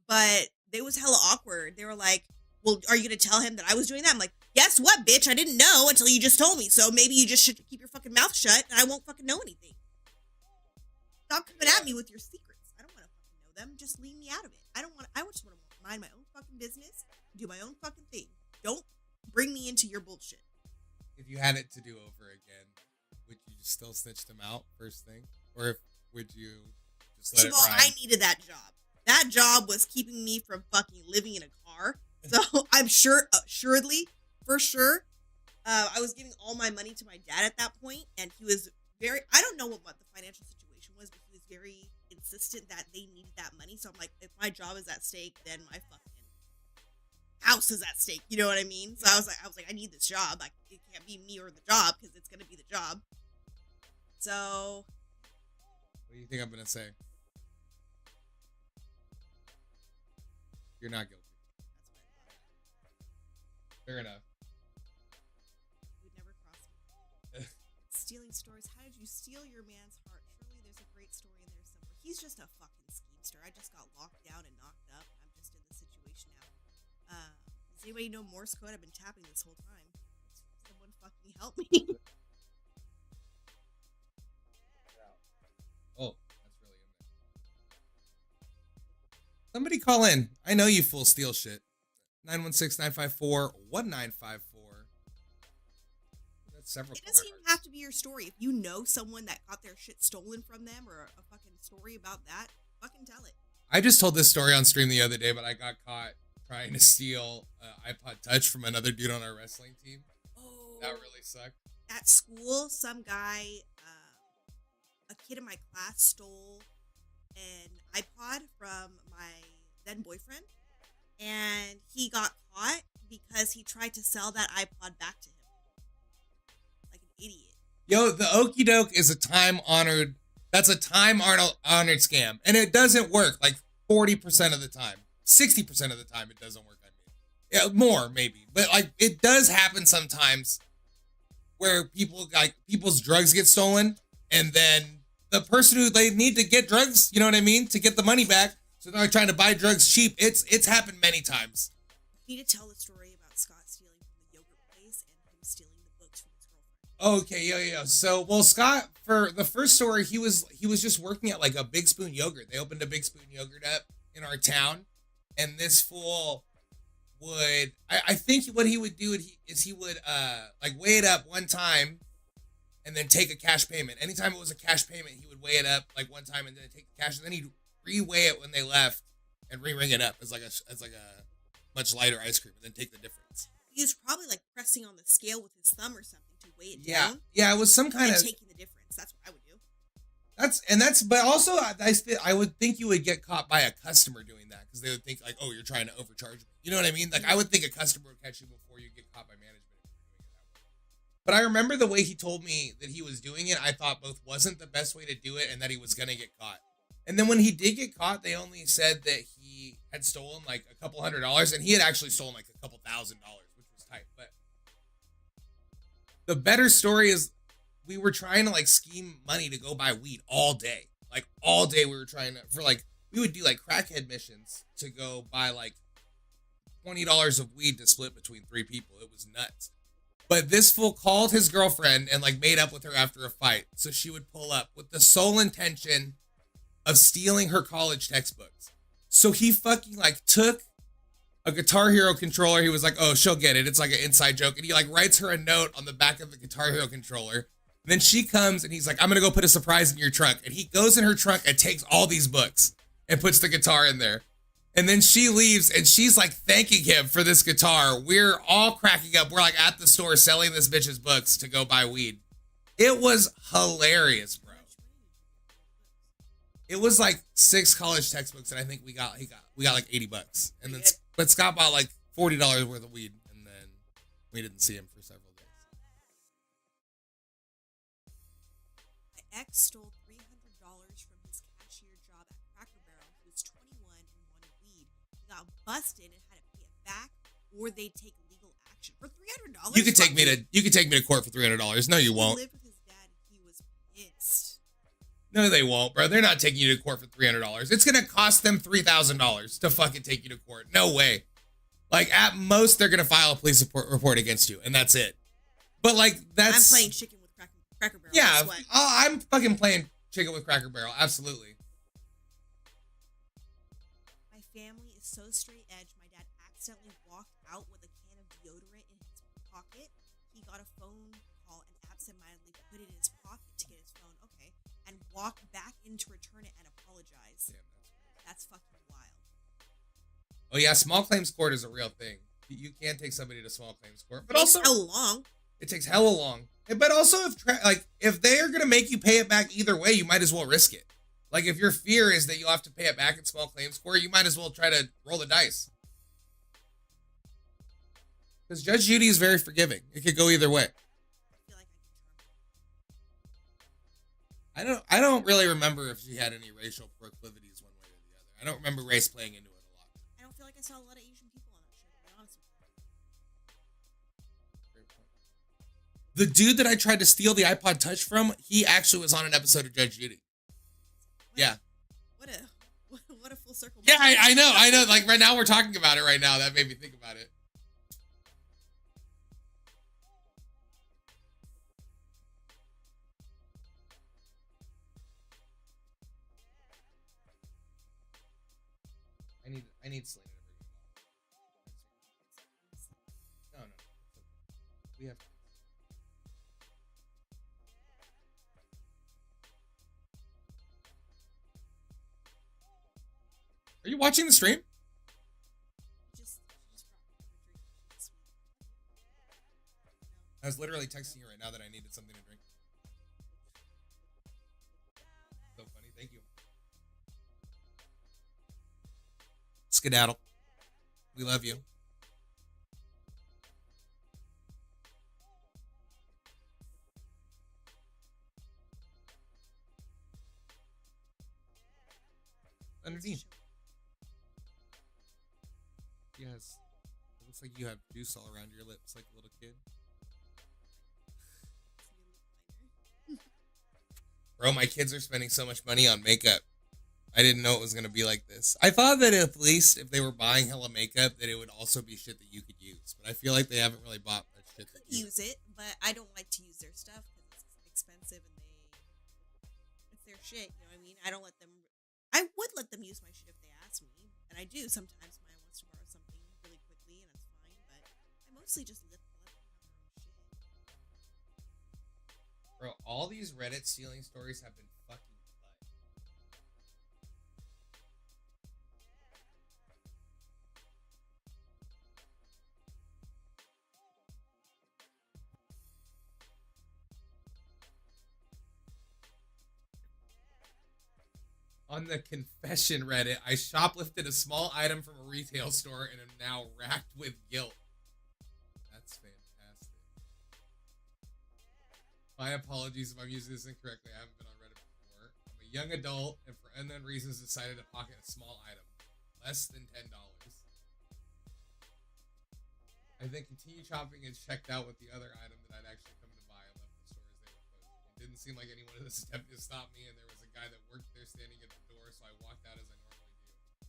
S2: But it was hella awkward. They were like, well, are you going to tell him that I was doing that? I'm like, guess what, bitch? I didn't know until you just told me. So maybe you just should keep your fucking mouth shut and I won't fucking know anything. Stop coming at me with your secrets. I don't want to fucking know them. Just leave me out of it. I just want to mind my own fucking business, do my own fucking thing. Don't bring me into your bullshit.
S1: If you had it to do over again, would you just still snitch them out first thing? Or would you just let it ride?
S2: I needed that job. That job was keeping me from fucking living in a car. So I'm assuredly, for sure, I was giving all my money to my dad at that point, and he was I don't know what the financial situation was, but he was very insistent that they needed that money. So I'm like, if my job is at stake, then my fucking house is at stake. You know what I mean? So I was like, I need this job. Like, it can't be me or the job because it's gonna be the job. So,
S1: what do you think I'm gonna say? You're not guilty. Fair enough.
S2: You would never cross me. Stealing stories. How did you steal your man's heart? Surely there's a great story in there somewhere. He's just a fucking schemester. I just got locked down and knocked up. I'm just in this situation now. Does anybody know Morse code? I've been tapping this whole time. Someone fucking help me.
S1: Oh, that's really in there. Somebody call in. I know you full steal shit. 916-954-1954. That's several.
S2: It doesn't even have to be your story. If you know someone that got their shit stolen from them or a fucking story about that, fucking tell it.
S1: I just told this story on stream the other day, but I got caught trying to steal iPod Touch from another dude on our wrestling team.
S2: Oh.
S1: That really sucked.
S2: At school, some guy, a kid in my class stole an iPod from my then boyfriend. And he got caught because he tried to sell that iPod back to him. Like an idiot.
S1: Yo, the Okie Doke is a time-honored scam. And it doesn't work like 40% of the time. 60% of the time it doesn't work, I mean. Yeah, more maybe. But like it does happen sometimes where people's drugs get stolen and then the person who they need to get drugs, you know what I mean, to get the money back. So they're trying to buy drugs cheap. It's happened many times.
S2: You need to tell the story about Scott stealing from the yogurt place and him stealing the books from his girlfriend.
S1: Okay, yeah. So, well, Scott, for the first story, he was just working at like a Big Spoon yogurt. They opened a Big Spoon yogurt up in our town, and this fool would, I think what he would do is he would like weigh it up one time, and then take a cash payment. Anytime it was a cash payment, he would weigh it up like one time and then take the cash, and then he'd re-weigh it when they left and re-ring it up as like a much lighter ice cream and then take the difference.
S2: He was probably like pressing on the scale with his thumb or something to weigh it
S1: Yeah.
S2: down.
S1: Yeah, it was some kind of
S2: taking the difference. That's what I would do.
S1: But also I would think you would get caught by a customer doing that because they would think like, oh, you're trying to overcharge me. You know what I mean? Like I would think a customer would catch you before you get caught by management. But I remember the way he told me that he was doing it, I thought both wasn't the best way to do it and that he was going to get caught. And then when he did get caught, they only said that he had stolen like a couple $100 and he had actually stolen like a couple $1,000, which was tight. But the better story is we were trying to like scheme money to go buy weed all day. Like all day we were trying to, we would do like crackhead missions to go buy like $20 of weed to split between 3 people. It was nuts. But this fool called his girlfriend and like made up with her after a fight. So she would pull up with the sole intention of stealing her college textbooks. So he fucking like took a Guitar Hero controller. He was like, oh, she'll get it. It's like an inside joke. And he like writes her a note on the back of the Guitar Hero controller. And then she comes and he's like, I'm going to go put a surprise in your trunk. And he goes in her trunk and takes all these books and puts the guitar in there. And then she leaves and she's like thanking him for this guitar. We're all cracking up. We're like at the store selling this bitch's books to go buy weed. It was hilarious, bro. It was like 6 college textbooks, and I think we got like $80. And then but Scott bought like $40 worth of weed, and then we didn't see him for several days.
S2: My ex stole $300 from his cashier job at Cracker Barrel. He was 21 and wanted weed. He got busted and had to pay it back, or they take legal action for $300.
S1: You could take me to court for $300. No, you won't.
S2: He lived with his dad. He was pissed.
S1: No, they won't, bro. They're not taking you to court for $300. It's gonna cost them $3,000 to fucking take you to court. No way. Like at most, they're gonna file a police report against you, and that's it. But like that's
S2: I'm playing chicken with Cracker Barrel.
S1: Yeah, I'm fucking playing chicken with Cracker Barrel. Absolutely.
S2: My family is so straight edge. My dad accidentally walked out with a can of deodorant in his pocket. He got a phone call and absentmindedly put it in his pocket to get his phone. Okay. And walked back in to return it and apologize.
S1: Damn,
S2: that's fucking wild.
S1: Oh yeah, small claims court is a real thing. You can take somebody to small claims court, but
S2: It's
S1: also
S2: how long?
S1: it takes hella long. But also, if they are gonna make you pay it back either way, you might as well risk it. Like if your fear is that you'll have to pay it back at small claims court, you might as well try to roll the dice. Because Judge Judy is very forgiving. It could go either way.
S2: I feel like I can charm.
S1: I don't really remember if she had any racial proclivities one way or the other. I don't remember race playing into it a lot.
S2: I don't feel like I saw a lot of Asian people on that show, to be honest with you.
S1: Great point. The dude that I tried to steal the iPod Touch from, he actually was on an episode of Judge Judy. Yeah.
S2: What a full circle.
S1: Yeah, I know. Like right now we're talking about it right now. That made me think about it. I need Selena to bring me No. We have. Are you watching the stream?
S2: Just
S1: I was literally texting you right now that I needed something to drink. So funny. Thank you. Skedaddle. We love you. Underneath. Yes. It looks like you have juice all around your lips like a little kid. Bro, my kids are spending so much money on makeup. I didn't know it was going to be like this. I thought that at least if they were buying hella makeup, that it would also be shit that you could use. But I feel like they haven't really bought much shit that you
S2: use it, but I don't like to use their stuff because it's expensive and it's their shit, you know what I mean? I would let them use my shit if they asked me, and I do sometimes. Maya wants to borrow something really quickly, and that's fine, but I mostly just let them have their own shit.
S1: Bro, all these Reddit stealing stories have been fucking fun. On the confession Reddit, I shoplifted a small item from a retail store and am now racked with guilt. That's fantastic. My apologies if I'm using this incorrectly. I haven't been on Reddit before. I'm a young adult and for unknown reasons decided to pocket a small item. Less than $10. I then continued shopping and checked out with the other item that I'd actually come to buy and left the store as they were closing. It didn't seem like anyone had attempted to stop me, and there was a guy that worked there standing at the door, so I walked out as I normally do.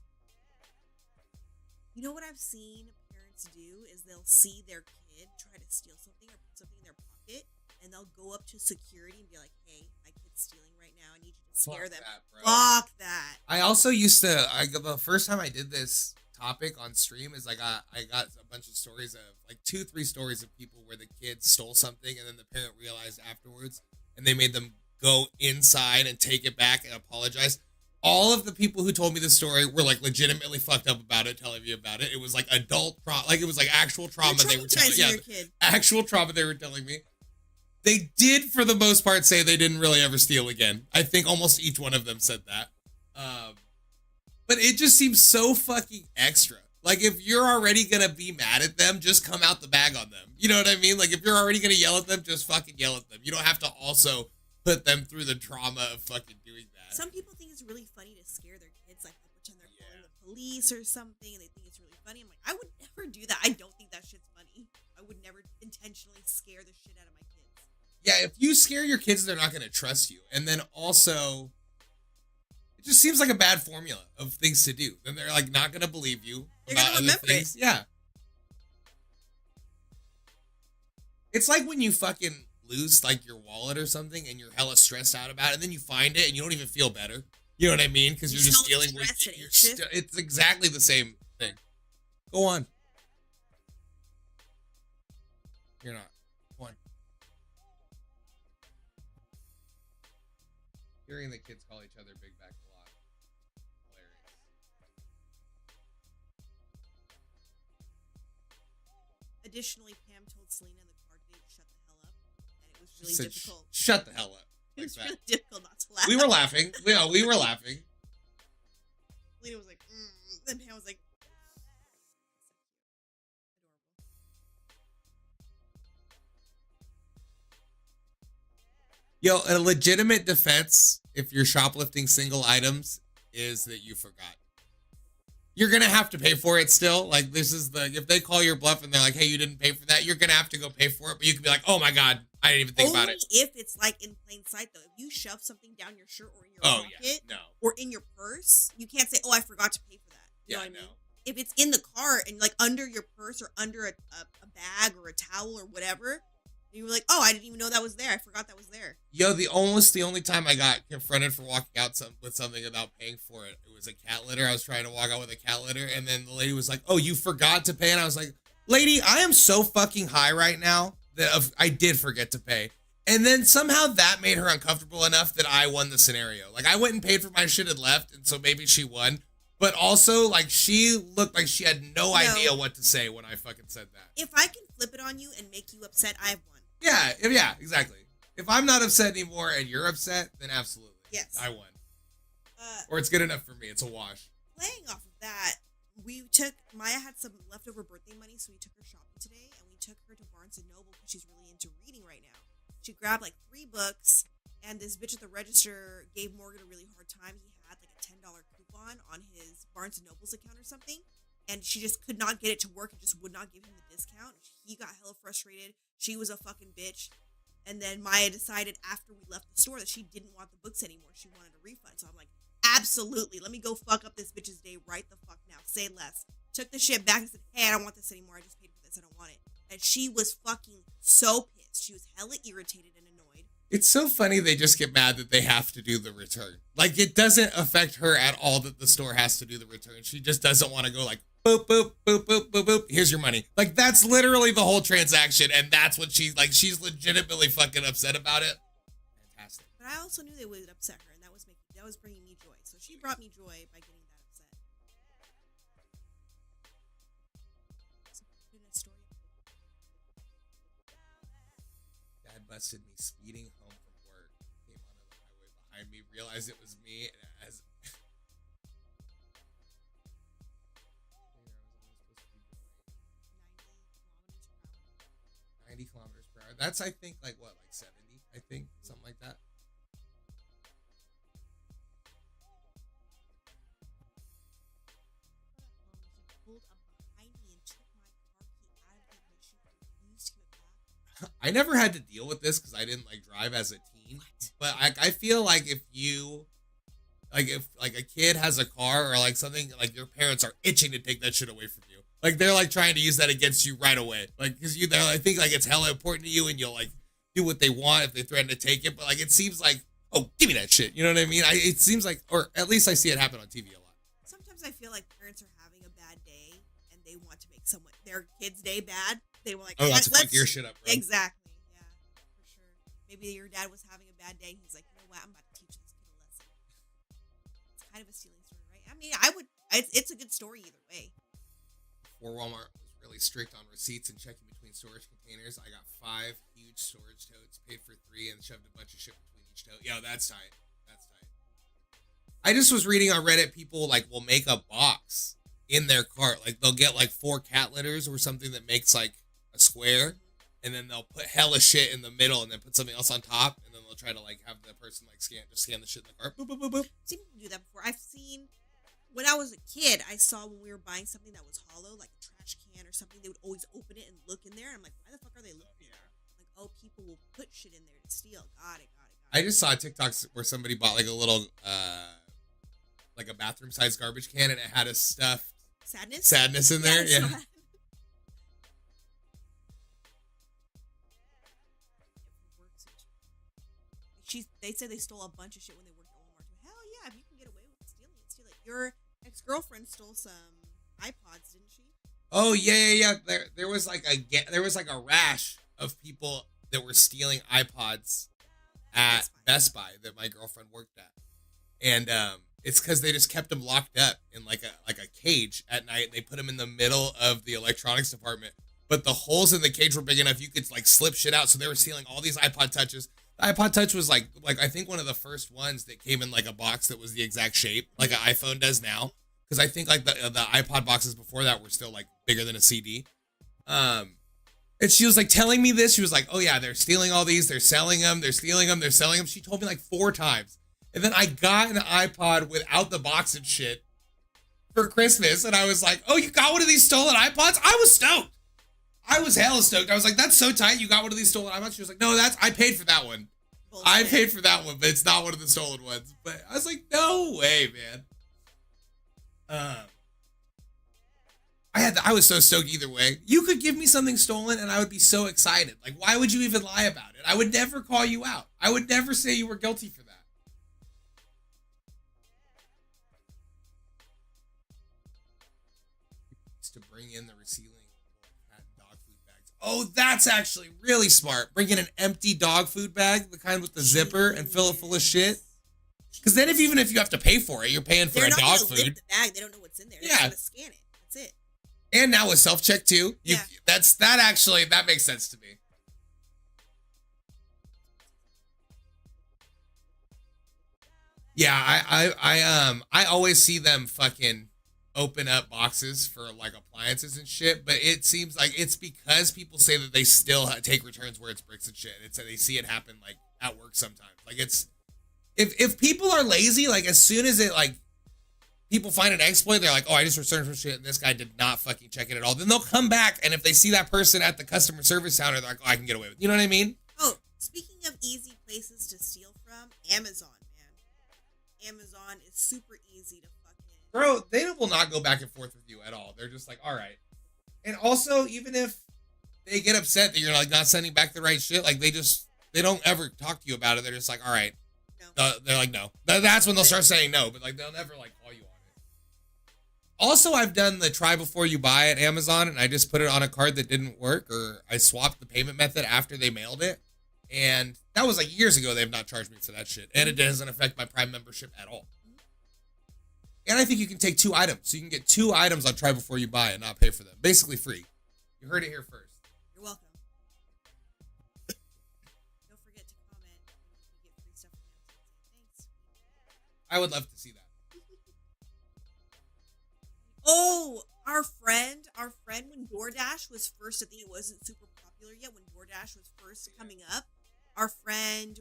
S2: You know what I've seen parents do is they'll see their kid try to steal something or put something in their pocket, and they'll go up to security and be like, "Hey, my kid's stealing right now. I need you to scare them."
S1: That, bro.
S2: Fuck that.
S1: I also used to. The first time I did this topic on stream is I got a bunch of stories of like 2-3 stories of people where the kids stole something and then the parent realized afterwards and they made them go inside and take it back and apologize. all of the people who told me the story were like legitimately fucked up about it, telling me about it. It was like adult trauma, like it was like actual trauma they were telling me. Yeah,
S2: your kid.
S1: actual trauma they were telling me. They did, for the most part, say they didn't really ever steal again. I think almost each one of them said that. But it just seems so fucking extra. Like, if you're already gonna be mad at them, just come out the bag on them. You know what I mean? Like, if you're already gonna yell at them, just fucking yell at them. You don't have to also put them through the trauma of fucking doing that.
S2: Some people think it's really funny to scare their kids, like they pretend they're calling the police or something, and they think it's really funny. I'm like, I would never do that. I don't think that shit's funny. I would never intentionally scare the shit out of my kids.
S1: Yeah, if you scare your kids, they're not gonna trust you. And then also, it just seems like a bad formula of things to do. Then they're like not gonna believe you.
S2: They're gonna remember it.
S1: Yeah. It's like when you fucking lose like your wallet or something and you're hella stressed out about it, and then you find it and you don't even feel better. You know what I mean? Because you're just dealing with it. It's exactly the same thing. Go on. You're not. Go on. Hearing the kids call each other big back a lot. Hilarious.
S2: Additionally, Pam told Selena in the car today to shut the hell up, and it was really difficult.
S1: Shut the hell up.
S2: It was really difficult not to laugh.
S1: We were laughing. We were laughing.
S2: Selena was like, then Pam was like,
S1: Yo, a legitimate defense, if you're shoplifting single items, is that you forgot. You're going to have to pay for it still. Like, this is if they call your bluff and they're like, hey, you didn't pay for that, you're going to have to go pay for it. But you can be like, oh my God, I didn't even think about it.
S2: Only if it's like in plain sight, though. If you shove something down your shirt or in your pocket or in your purse, you can't say, oh, I forgot to pay for that. You know what I mean? If it's in the car and like under your purse or under a bag or a towel or whatever, you were like, oh, I didn't even know that was there. I forgot that was there.
S1: Yo, the only time I got confronted for walking out with something without paying for it, it was a cat litter. I was trying to walk out with a cat litter, and then the lady was like, oh, you forgot to pay? And I was like, lady, I am so fucking high right now that I did forget to pay. And then somehow that made her uncomfortable enough that I won the scenario. Like, I went and paid for my shit and left, and so maybe she won. But also, like, she looked like she had no idea what to say when I fucking said that.
S2: If I can flip it on you and make you upset, I've won.
S1: Yeah, exactly. If I'm not upset anymore and you're upset, then absolutely.
S2: Yes.
S1: I won. Or it's good enough for me. It's a wash.
S2: Playing off of that, Maya had some leftover birthday money, so we took her shopping today, and we took her to Barnes & Noble because she's really into reading right now. She grabbed like 3 books, and this bitch at the register gave Morgan a really hard time. He had like a $10 coupon on his Barnes & Noble's account or something, and she just could not get it to work. It just would not give him the discount. He got hella frustrated. She was a fucking bitch. And then Maya decided after we left the store that she didn't want the books anymore. She wanted a refund. So I'm like, absolutely. Let me go fuck up this bitch's day right the fuck now. Say less. Took the shit back and said, hey, I don't want this anymore. I just paid for this. I don't want it. And she was fucking so pissed. She was hella irritated and annoyed.
S1: It's so funny they just get mad that they have to do the return. Like, it doesn't affect her at all that the store has to do the return. She just doesn't want to go like, boop, boop, boop, boop, boop, boop. Here's your money. Like, that's literally the whole transaction, and that's what she's legitimately fucking upset about it. Fantastic.
S2: But I also knew they would upset her, and that was bringing me joy. So she brought me joy by getting that upset.
S1: Dad busted me speeding home from work. Came onto the highway behind me, realized it was me, and as 90 kilometers per hour. That's, I think, like 70? I think, something like that.
S2: He pulled up behind me and took my car key out of the ignition and refused to give it back.
S1: I never had to deal with this because I didn't drive as a teen. But I feel like if you, if a kid has a car or something, your parents are itching to take that shit away from you. They're trying to use that against you right away. Because I think it's hella important to you and you'll do what they want if they threaten to take it. But it seems oh, give me that shit. You know what I mean? It seems or at least I see it happen on TV a lot.
S2: Sometimes I feel like parents are having a bad day and they want to make their kid's day bad. They were like,
S1: oh, let's fuck your shit up, bro.
S2: Exactly. Yeah, for sure. Maybe your dad was having a bad day and he's like, you know what? I'm about to teach this kid a lesson. It's kind of a stealing story, right? I mean, I would. It's a good story either way.
S1: Before Walmart was really strict on receipts and checking between storage containers, I got 5 huge storage totes, paid for 3, and shoved a bunch of shit between each tote. Yo, that's tight. That's tight. I just was reading on Reddit, people like will make a box in their cart. Like they'll get like 4 cat litters or something that makes like a square, and then they'll put hella shit in the middle and then put something else on top, and then they'll try to like have the person like scan the shit in the cart. Boop, boop, boop, boop.
S2: I've seen people do that before. I've seen when I was a kid, I saw when we were buying something that was hollow, like a trash can or something, they would always open it and look in there. And I'm like, why the fuck are they looking in there? Like, oh, people will put shit in there to steal. Got it.
S1: I just saw a TikTok where somebody bought like a little like a bathroom sized garbage can, and it had a stuffed sadness in there. Yeah.
S2: They said they stole a bunch of shit when they worked at Walmart too. Hell yeah, if you can get away with stealing it, steal it. Your ex-girlfriend stole some iPods, didn't she?
S1: Oh yeah. There was like a rash of people that were stealing iPods at Best Buy that my girlfriend worked at, and it's because they just kept them locked up in like a cage at night. They put them in the middle of the electronics department, but the holes in the cage were big enough you could like slip shit out. So they were stealing all these iPod Touches. The iPod Touch was like I think one of the first ones that came in like a box that was the exact shape like an iPhone does now. Because I think like the iPod boxes before that were still like bigger than a CD. And she was like telling me this. She was like, oh yeah, they're stealing all these. They're selling them. They're stealing them. They're selling them. She told me like 4 times. And then I got an iPod without the box and shit for Christmas. And I was like, oh, you got one of these stolen iPods? I was stoked. I was hella stoked. I was like, that's so tight. You got one of these stolen iPods? She was like, no, I paid for that one. Bullshit. I paid for that one, but it's not one of the stolen ones. But I was like, no way, man. I was so stoked either way. You could give me something stolen and I would be so excited. Like, why would you even lie about it? I would never call you out. I would never say you were guilty for that. To bring in the resealing dog food bags. Oh, that's actually really smart. Bring in an empty dog food bag, the kind with the zipper, and fill it full of shit. Because then even if you have to pay for it, you're paying for a dog food.
S2: Lift the bag. They don't know what's in there. They're going to scan it. That's it.
S1: And now with self-check too. That makes sense to me. Yeah, I always see them fucking open up boxes for like appliances and shit, but it seems like it's because people say that they still take returns where it's bricks and shit. It's they see it happen like at work sometimes. Like it's if people are lazy, like as soon as it like people find an exploit, they're like, oh, I just returned some shit and this guy did not fucking check it at all. Then they'll come back, and if they see that person at the customer service counter, they're like, oh, I can get away with it. You know what I mean?
S2: Oh, speaking of easy places to steal from, Amazon, man. Amazon is super easy to fucking...
S1: Bro, they will not go back and forth with you at all. They're just like, all right. And also, even if they get upset that you're like not sending back the right shit, like they don't ever talk to you about it. They're just like, all right. No. They're like, no. That's when they'll start saying no, but like they'll never like call you on it. Also, I've done the try before you buy at Amazon, and I just put it on a card that didn't work, or I swapped the payment method after they mailed it. And that was like years ago. They've not charged me for that shit. And it doesn't affect my Prime membership at all. And I think you can take 2 items. So you can get 2 items on try before you buy and not pay for them. Basically free. You heard it here first.
S2: You're welcome. Don't forget to comment if you get free stuff from Amazon. Thanks.
S1: I would love to see that.
S2: Oh, our friend, when DoorDash was first, I think it wasn't super popular yet, when DoorDash was first coming up, our friend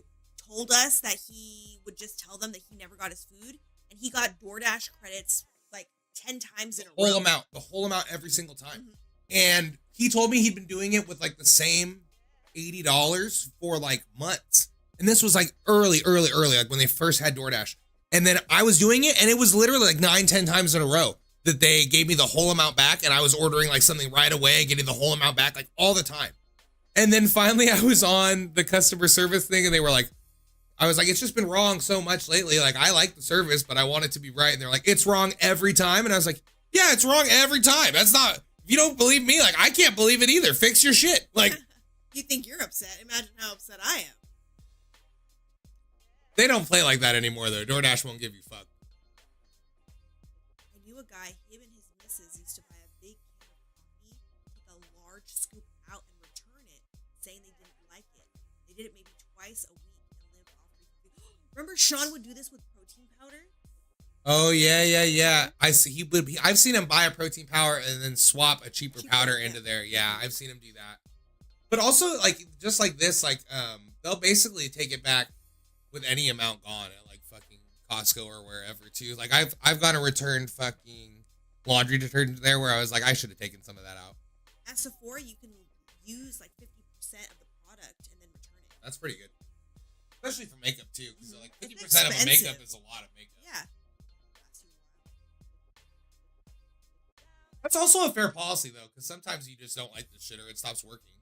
S2: told us that he would just tell them that he never got his food, and he got DoorDash credits like 10 times in a row.
S1: The whole amount every single time. Mm-hmm. And he told me he'd been doing it with like the same $80 for like months. And this was like early, like when they first had DoorDash. And then I was doing it, and it was literally like 9-10 times in a row that they gave me the whole amount back, and I was ordering like something right away and getting the whole amount back like all the time. And then finally I was on the customer service thing, and they were like, I was like, it's just been wrong so much lately. Like, I like the service, but I want it to be right. And they're like, it's wrong every time. And I was like, yeah, it's wrong every time. That's not, if you don't believe me, like, I can't believe it either. Fix your shit. Like,
S2: you think you're upset. Imagine how upset I am.
S1: They don't play like that anymore, though. DoorDash won't give you fuck.
S2: knew a guy, him and his missus used to buy a big can of coffee, take a large scoop out and return it, saying they didn't like it. They did it maybe twice a week and lived off free coffee. Remember Sean would do this with protein powder?
S1: Oh yeah. I see. I've seen him buy a protein powder and then swap a cheaper powder into there. Yeah, I've seen him do that. But also, like, just like this, like, they'll basically take it back with any amount gone at like fucking Costco or wherever too. Like, I've got to return fucking laundry detergent there where I was like, I should have taken some of that out.
S2: At Sephora, you can use like 50% of the product and then return it.
S1: That's pretty good, especially for makeup too, because like 50% of a makeup is a lot of makeup.
S2: Yeah.
S1: That's also a fair policy though, because sometimes you just don't like the shit or it stops working.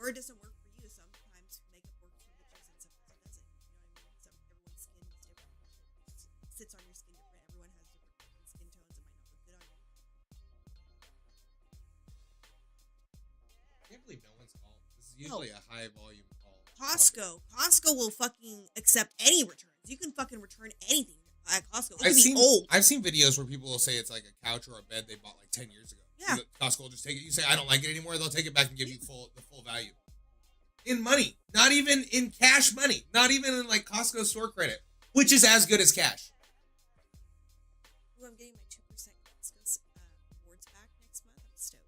S2: Or it doesn't work for you. Sometimes makeup works for bitches and sometimes it doesn't. You know what I mean? Everyone's skin is different. It sits on your skin different. Everyone has different skin tones. It might not look good on you.
S1: I can't believe no one's called. This is usually a high volume call.
S2: Costco will fucking accept any returns. You can fucking return anything at Costco. It can be old.
S1: I've seen videos where people will say it's like a couch or a bed they bought like 10 years ago.
S2: Yeah.
S1: Costco will just take it. You say, I don't like it anymore. They'll take it back and give you the full value. In money. Not even in cash money. Not even in like Costco store credit. Which is as good as cash.
S2: Ooh, I'm getting my 2% Costco rewards back next month. I'm stoked.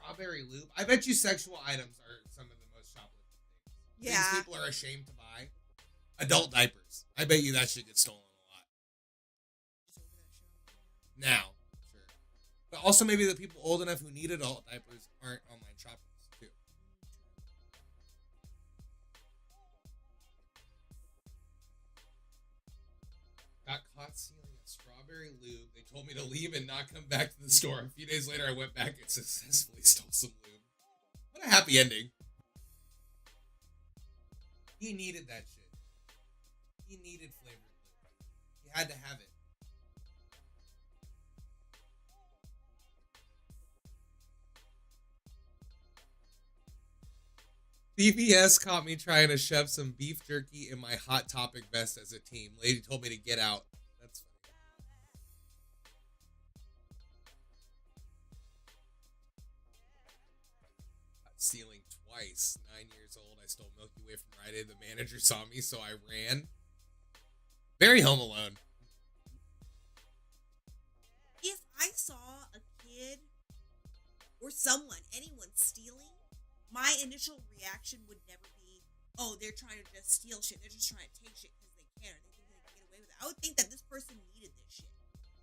S1: Strawberry lube. I bet you sexual items are some of the most shoplifted things.
S2: Yeah.
S1: Things people are ashamed to buy. Adult diapers. I bet you that shit gets stolen a lot. Now, sure. But also maybe the people old enough who need adult diapers aren't online shoppers too. Got caught stealing a strawberry lube. They told me to leave and not come back to the store. A few days later, I went back and successfully stole some lube. What a happy ending. He needed that shit. He needed flavored lube. He had to have it. BBS caught me trying to shove some beef jerky in my Hot Topic vest as a team. Lady told me to get out. That's funny. Got stealing twice. 9 years old. I stole Milky Way from Rite Aid. The manager saw me, so I ran. Very Home Alone.
S2: If I saw a kid or anyone stealing, my initial reaction would never be, oh, they're trying to just steal shit. They're just trying to take shit because they can, or they think they can get away with it. I would think that this person needed this shit,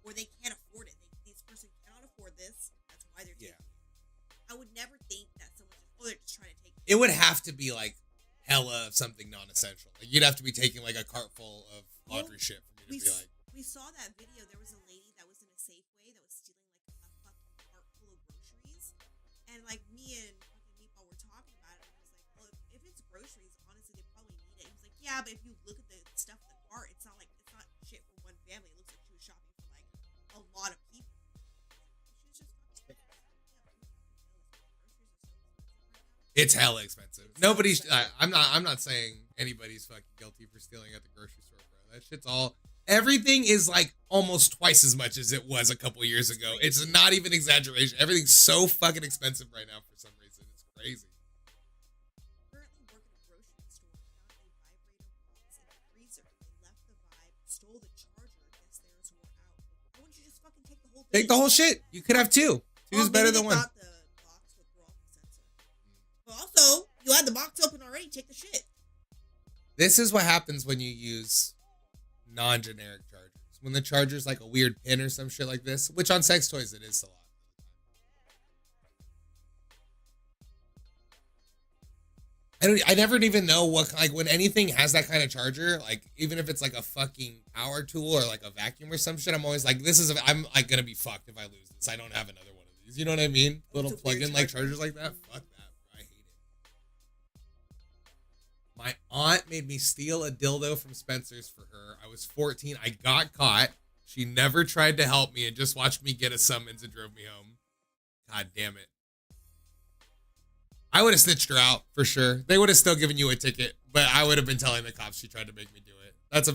S2: or they can't afford it. This person cannot afford this. That's why they're taking it. I would never think that someone just, they're just trying to take it.
S1: It would have to be like hella of something non-essential. Like you'd have to be taking like a cart full of laundry shit for me to be like.
S2: We saw that video. There was a lady that was in a Safeway that was stealing like a fucking cart full of groceries, and like me and were talking about it, and I was like, well, if it's groceries, honestly, they probably need it. He was like, yeah, but if you look at the stuff in the cart, it's not shit for one family. It looks like she was shopping for like a lot of people. She was just
S1: It's hella expensive. Nobody's. I'm not saying anybody's fucking guilty for stealing at the grocery store, bro. That shit's all. Everything is like almost twice as much as it was a couple years ago. It's not even exaggeration. Everything's so fucking expensive right now for some reason. It's crazy.
S2: Currently work at a grocery store. Found a vibrator box in the freezer. They left the vibe, stole the charger. Guess theirs wore out. Why wouldn't you just fucking take the whole thing?
S1: Take the whole shit. You could have two. Two is better than one.
S2: Thought the box would throw off the sensor. But also, you had the box open already. Take the shit.
S1: This is what happens when you use non-generic chargers. When the charger's like a weird pin or some shit like this, which on sex toys it is a lot. I never even know what, like, when anything has that kind of charger, like, even if it's like a fucking power tool or like a vacuum or some shit, I'm always like, I'm like gonna be fucked if I lose this. I don't have another one of these. You know what I mean? Little plug-in like chargers like that. Fuck that. I hate it. My aunt made me steal a dildo from Spencer's for her. I was 14. I got caught. She never tried to help me and just watched me get a summons and drove me home. God damn it. I would have snitched her out for sure. They would have still given you a ticket, but I would have been telling the cops she tried to make me do it. That's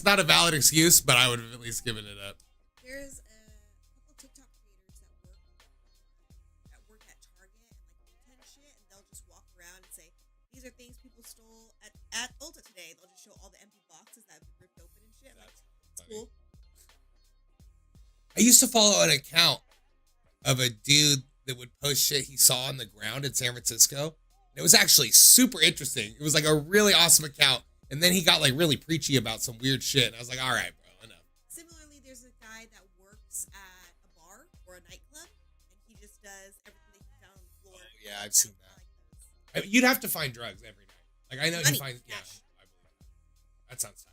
S1: not a valid excuse, but I would have at least given it up.
S2: There's a couple TikTok creators that work at Target and like Ulta and shit, and they'll just walk around and say, "These are things people stole at Ulta today." They'll just show all the empty boxes that have been ripped open and shit. Like, it's cool.
S1: I used to follow an account of a dude that would post shit he saw on the ground in San Francisco. It was actually super interesting. It was like a really awesome account. And then he got like really preachy about some weird shit. And I was like, all right, bro, enough.
S2: Similarly, there's a guy that works at a bar or a nightclub, and he just does everything that he found on the floor.
S1: Oh, yeah, I've seen that. You'd have to find drugs every night. Like, I know he finds, yeah, I believe that. That sounds tight.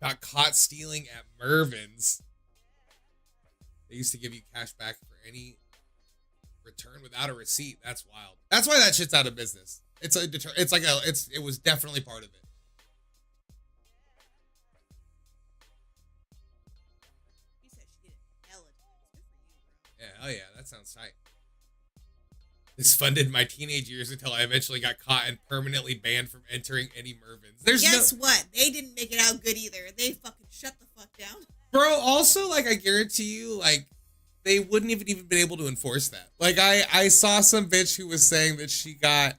S1: Got caught stealing at Mervin's. They used to give you cash back for any return without a receipt. That's wild. That's why that shit's out of business. It was definitely part of it.
S2: You said she did it hella times. Good for you, bro.
S1: Yeah, hell yeah, that sounds tight. This funded my teenage years until I eventually got caught and permanently banned from entering any Mervin's.
S2: Guess what? They didn't make it out good either. They fucking shut the fuck down.
S1: Bro, also, like, I guarantee you, like, they wouldn't even been able to enforce that. Like, I saw some bitch who was saying that she got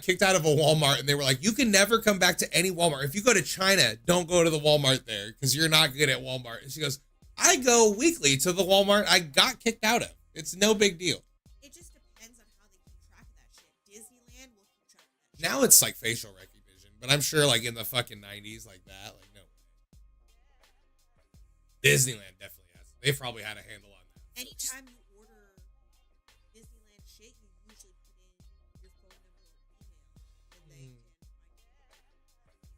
S1: kicked out of a Walmart, and they were like, you can never come back to any Walmart. If you go to China, don't go to the Walmart there because you're not good at Walmart. And she goes, I go weekly to the Walmart I got kicked out of. It's no big deal.
S2: It just depends on how they keep track of that shit. Disneyland will keep track of that shit.
S1: Now it's like facial recognition, but I'm sure like in the fucking 90s like that, like no way. Disneyland definitely has. They probably had a handle on that.
S2: Anytime you order Disneyland shit, you usually put in your phone number or email, and they can find you.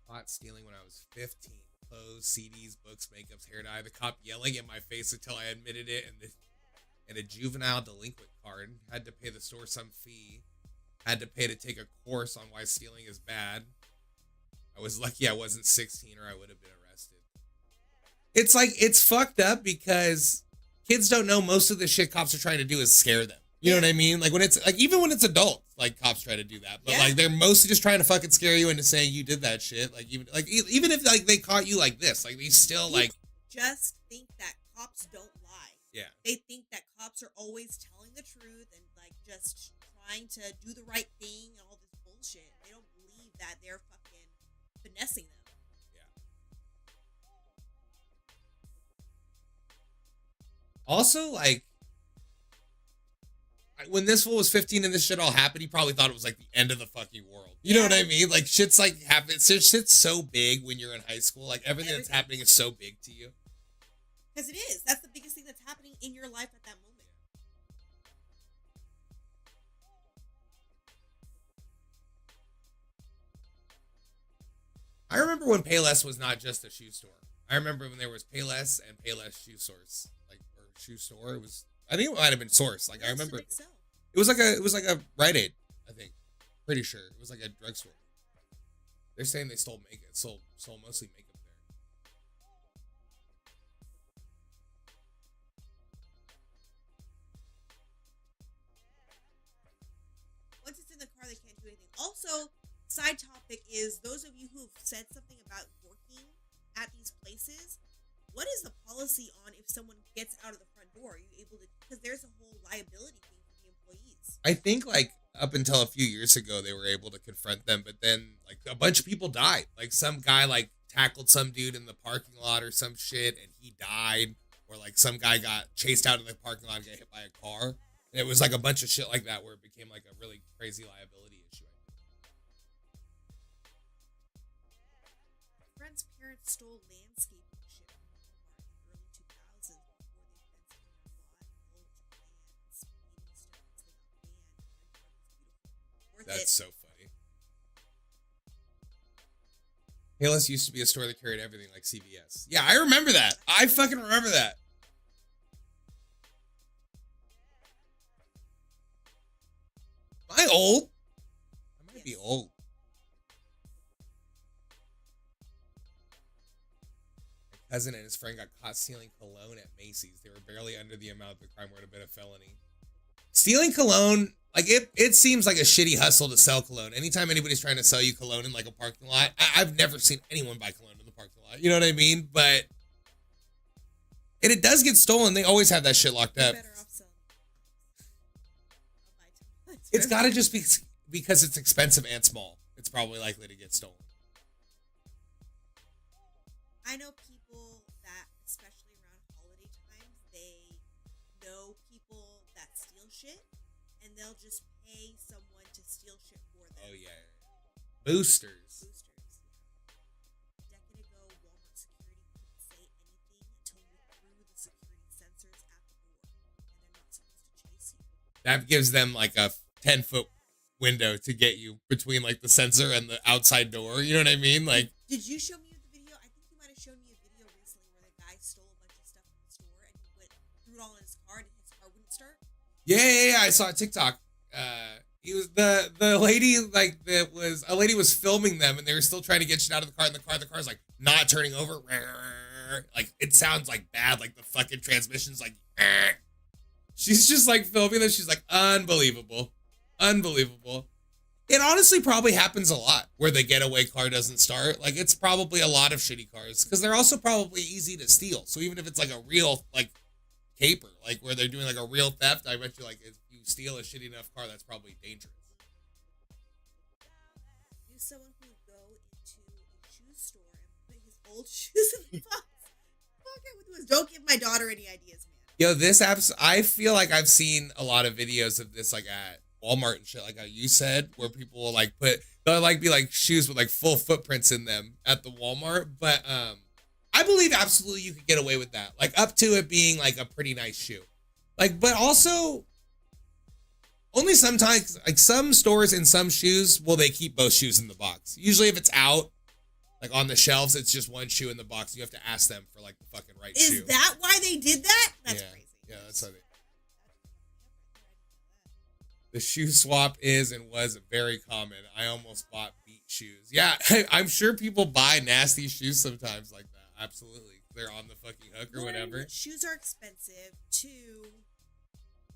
S1: Caught stealing when I was 15. Clothes, CDs, books, makeups, hair dye. The cop yelling in my face until I admitted it, and a juvenile delinquent card. Had to pay the store some fee. Had to pay to take a course on why stealing is bad. I was lucky I wasn't 16 or I would have been arrested. It's like, it's fucked up because kids don't know most of the shit cops are trying to do is scare them. You know what I mean? Like when it's like, even when it's adults, like cops try to do that, but like they're mostly just trying to fucking scare you into saying you did that shit. Like even if like they caught you like this, like they still like
S2: just think that cops don't lie.
S1: Yeah.
S2: They think that cops are always telling the truth and like just trying to do the right thing and all this bullshit. They don't believe that they're fucking finessing them.
S1: Also, like, when this fool was 15 and this shit all happened, he probably thought it was like the end of the fucking world. You know what I mean? Like, shit's like happens. Shit's so big when you're in high school. Like, everything that's happening is so big to you.
S2: Because it is. That's the biggest thing that's happening in your life at that moment.
S1: I remember when Payless was not just a shoe store. I remember when there was Payless and Payless Shoe Source, like, or shoe store. It was, I think it might have been Source. Like, I remember it was like a Rite Aid. I think, pretty sure it was like a drugstore. They're saying they stole makeup, sold mostly makeup there.
S2: Once it's in the car, they can't do anything. Also, side topic is those of you who have said something about working at these places, what is the policy on if someone gets out of the front door? Are you able to, because there's a whole liability thing for the employees.
S1: I think like up until a few years ago, they were able to confront them, but then like a bunch of people died. Like some guy like tackled some dude in the parking lot or some shit and he died. or like some guy got chased out of the parking lot and got hit by a car. And it was like a bunch of shit like that where it became like a really crazy liability issue.
S2: Friend's parents stole landscaping shit from Walmart in the early 2000s before they fenced in their lot, mulched plants, paving stones. They got banned. Worth
S1: That's
S2: it.
S1: so funny. Payless used to be a store that carried everything like CVS. Yeah, I remember that. I fucking remember that. Am I old? I might be old. My cousin and his friend got caught stealing cologne at Macy's. They were barely under the amount the crime would have been a felony. Stealing cologne, like it seems like a shitty hustle to sell cologne. Anytime anybody's trying to sell you cologne in like a parking lot, I've never seen anyone buy cologne in the parking lot. You know what I mean? But and it does get stolen. They always have that shit locked up.
S2: Better off selling.
S1: It's got to just be because it's expensive and small. It's probably likely to get stolen.
S2: I know people that, especially around holiday times, they know people that steal shit, and they'll just pay someone to steal shit for them.
S1: Oh yeah, boosters.
S2: Boosters, yeah. A decade ago, Walmart security couldn't say anything until you threw the security sensors at the door, and they're not supposed to chase you.
S1: That gives them like a 10-foot window to get you between like the sensor and the outside door. You know what I mean? Like,
S2: Did you show me the video? I think you might have shown me a video recently where the guy stole a bunch of stuff from the store and he threw it all in his car and his car wouldn't start.
S1: yeah. I saw a TikTok. He was the lady like that was a lady was filming them and they were still trying to get shit out of the car and the car's like not turning over. Like it sounds like bad. Like the fucking transmission's like. She's just like filming this. She's like unbelievable. It honestly probably happens a lot where the getaway car doesn't start. Like it's probably a lot of shitty cars because they're also probably easy to steal. So even if it's like a real like caper, like where they're doing like a real theft, I bet you like if you steal a shitty enough car, that's probably dangerous.
S2: Knew someone who would go into a shoe store and put his old shoes in the box. Don't give my daughter any ideas, man.
S1: Yo, this app's, I feel like I've seen a lot of videos of this like at Walmart and shit, like how you said, where people will like they'll like be like shoes with like full footprints in them at the Walmart. But I believe absolutely you could get away with that. Like up to it being like a pretty nice shoe. Like, but also only sometimes like some stores in some shoes will they keep both shoes in the box. Usually if it's out, like on the shelves, it's just one shoe in the box. You have to ask them for like the fucking right shoe.
S2: Is that why they did that? That's crazy.
S1: Yeah, that's how they. The shoe swap is and was very common. I almost bought beat shoes. Yeah, I'm sure people buy nasty shoes sometimes like that. Absolutely. They're on the fucking hook or whatever.
S2: Shoes are expensive. Two,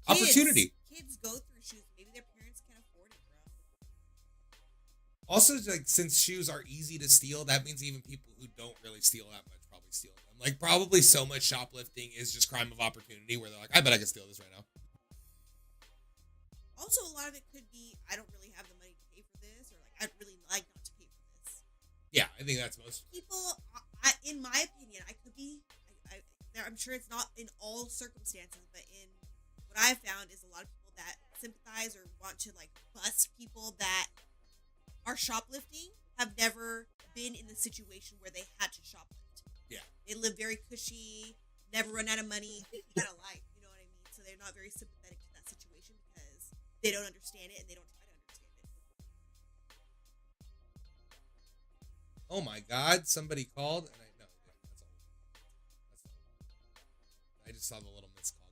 S1: opportunity.
S2: Kids go through shoes. Maybe their parents can't afford it, bro.
S1: Also, like since shoes are easy to steal, that means even people who don't really steal that much probably steal them. Like probably so much shoplifting is just crime of opportunity where they're like, I bet I can steal this right now.
S2: Also, a lot of it could be, I don't really have the money to pay for this, or like, I'd really like not to pay for this.
S1: Yeah, I think that's most
S2: people. In my opinion, I could be. I'm sure it's not in all circumstances, but in what I've found is a lot of people that sympathize or want to like bust people that are shoplifting have never been in the situation where they had to shoplift.
S1: Yeah,
S2: they live very cushy, never run out of money, got a life. You know what I mean? So they're not very sympathetic to that situation because they don't understand it and they don't try to understand it.
S1: Oh my God! Somebody called, and no, that's all. I just saw the little missed call.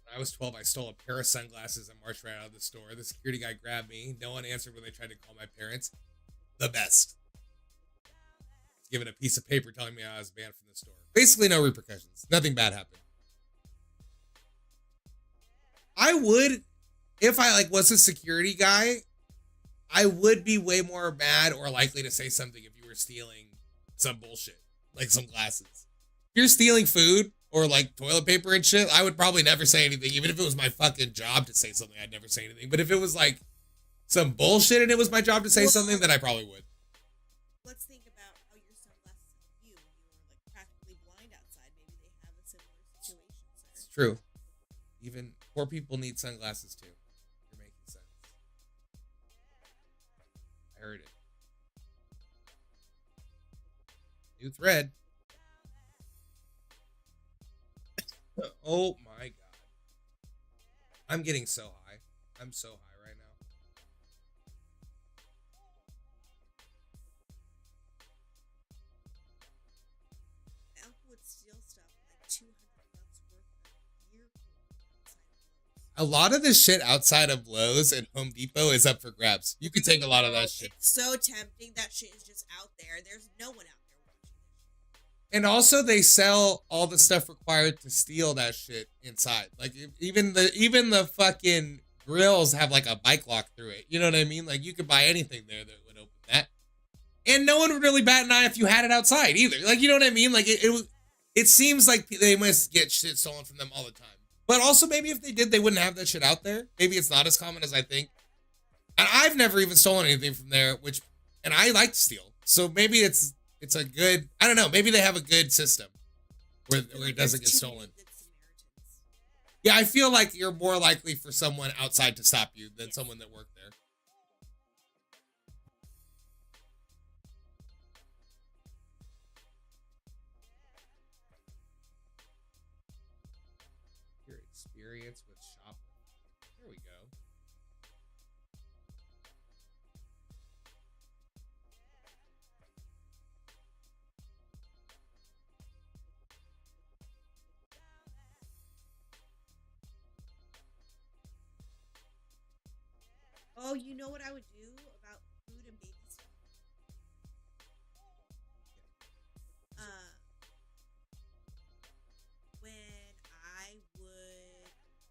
S1: When I was 12, I stole a pair of sunglasses and marched right out of the store. The security guy grabbed me. No one answered when they tried to call my parents. The best. Given a piece of paper telling me I was banned from the store. Basically no repercussions. Nothing bad happened. I would, if I like was a security guy, I would be way more mad or likely to say something if you were stealing some bullshit. Like some glasses. If you're stealing food or like toilet paper and shit, I would probably never say anything. Even if it was my fucking job to say something, I'd never say anything. But if it was like some bullshit and it was my job to say something, then I probably would.
S2: Let's think about how your sunglasses help you when you were like practically blind outside. Maybe they have a similar situation, sir.
S1: It's true. Even poor people need sunglasses too. You're making sense. I heard it. New thread. Oh my god. I'm getting so high. I'm so high right now.
S2: My uncle would steal stuff like $200 worth of gear.
S1: A lot of this shit outside of Lowe's and Home Depot is up for grabs. You could take a lot of that shit.
S2: It's so tempting. That shit is just out there. There's no one out there watching this shit.
S1: And also they sell all the stuff required to steal that shit inside. Like even the fucking grills have like a bike lock through it. You know what I mean? Like you could buy anything there that would open that. And no one would really bat an eye if you had it outside either. Like you know what I mean? Like it seems like they must get shit stolen from them all the time. But also maybe if they did, they wouldn't have that shit out there. Maybe it's not as common as I think. And I've never even stolen anything from there, and I like to steal. So maybe it's a good, I don't know, maybe they have a good system where it doesn't get stolen. Yeah, I feel like you're more likely for someone outside to stop you than someone that worked there. Your experience with shopping. There we go.
S2: Oh, you know what I would do about food and baby stuff?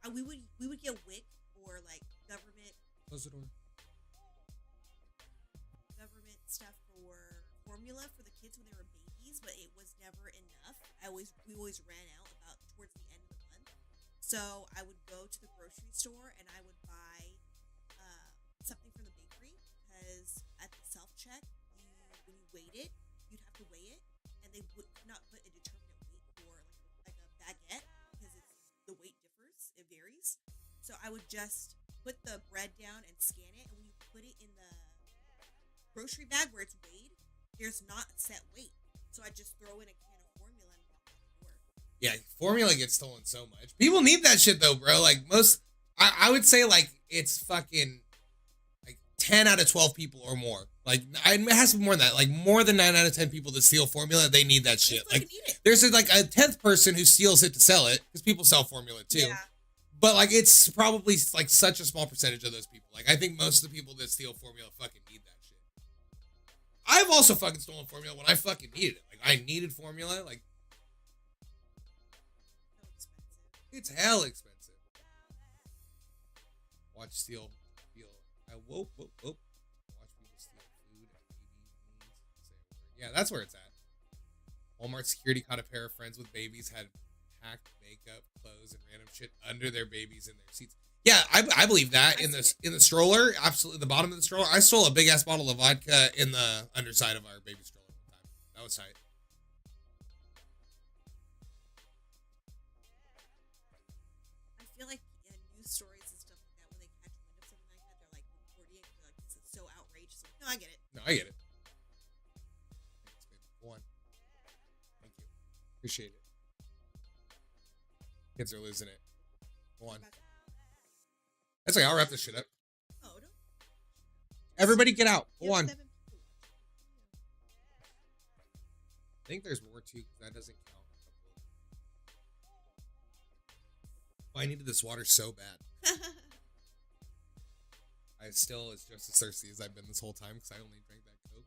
S2: When we would get WIC or like government
S1: Close the door.
S2: stuff for formula for the kids when they were babies, but it was never enough. We always ran out about towards the end of the month. So I would go to the grocery store and I would buy something from the bakery because at the self check, when you weighed it, you'd have to weigh it, and they would not put a determinate weight for like a baguette because the weight differs, it varies. So I would just put the bread down and scan it, and when you put it in the grocery bag where it's weighed, there's not a set weight. So I just throw in a can of formula and walk out the door.
S1: Yeah, formula gets stolen so much. People need that shit though, bro. Like I would say like it's fucking like 10 out of 12 people or more. Like it has to be more than that. Like more than 9 out of 10 people that steal formula, they need that shit. Like there's like a 10th person who steals it to sell it because people sell formula too.
S2: Yeah.
S1: But like it's probably like such a small percentage of those people. Like I think most of the people that steal formula fucking need that shit. I've also fucking stolen formula when I fucking needed it. Like I needed formula. Like
S2: So expensive.
S1: it's hell expensive. Watch steal. Whoop. Watch people steal food and baby needs. Say a word. Yeah, that's where it's at. Walmart security caught a pair of friends with babies had packed makeup, clothes, and random shit under their babies in their seats. Yeah, I believe that in the stroller, absolutely the bottom of the stroller. I stole a big ass bottle of vodka in the underside of our baby stroller one time. That was tight.
S2: I feel like in news stories and stuff like that, when they catch wind of something like that, they're like reporting it. They're like, this is so outrageous. Like, no, I get it.
S1: No, I get it. Thanks, baby. Go on. Thank you. Appreciate it. Kids are losing it. Go on. That's okay. I'll wrap this shit up.
S2: Oh, don't.
S1: Everybody get out.
S2: You
S1: Go
S2: have
S1: on.
S2: 7 people
S1: I think there's more too because that doesn't count. Oh, I needed this water so bad.
S2: watching.
S1: I still is just as thirsty as I've been this whole time because I only drank that Coke.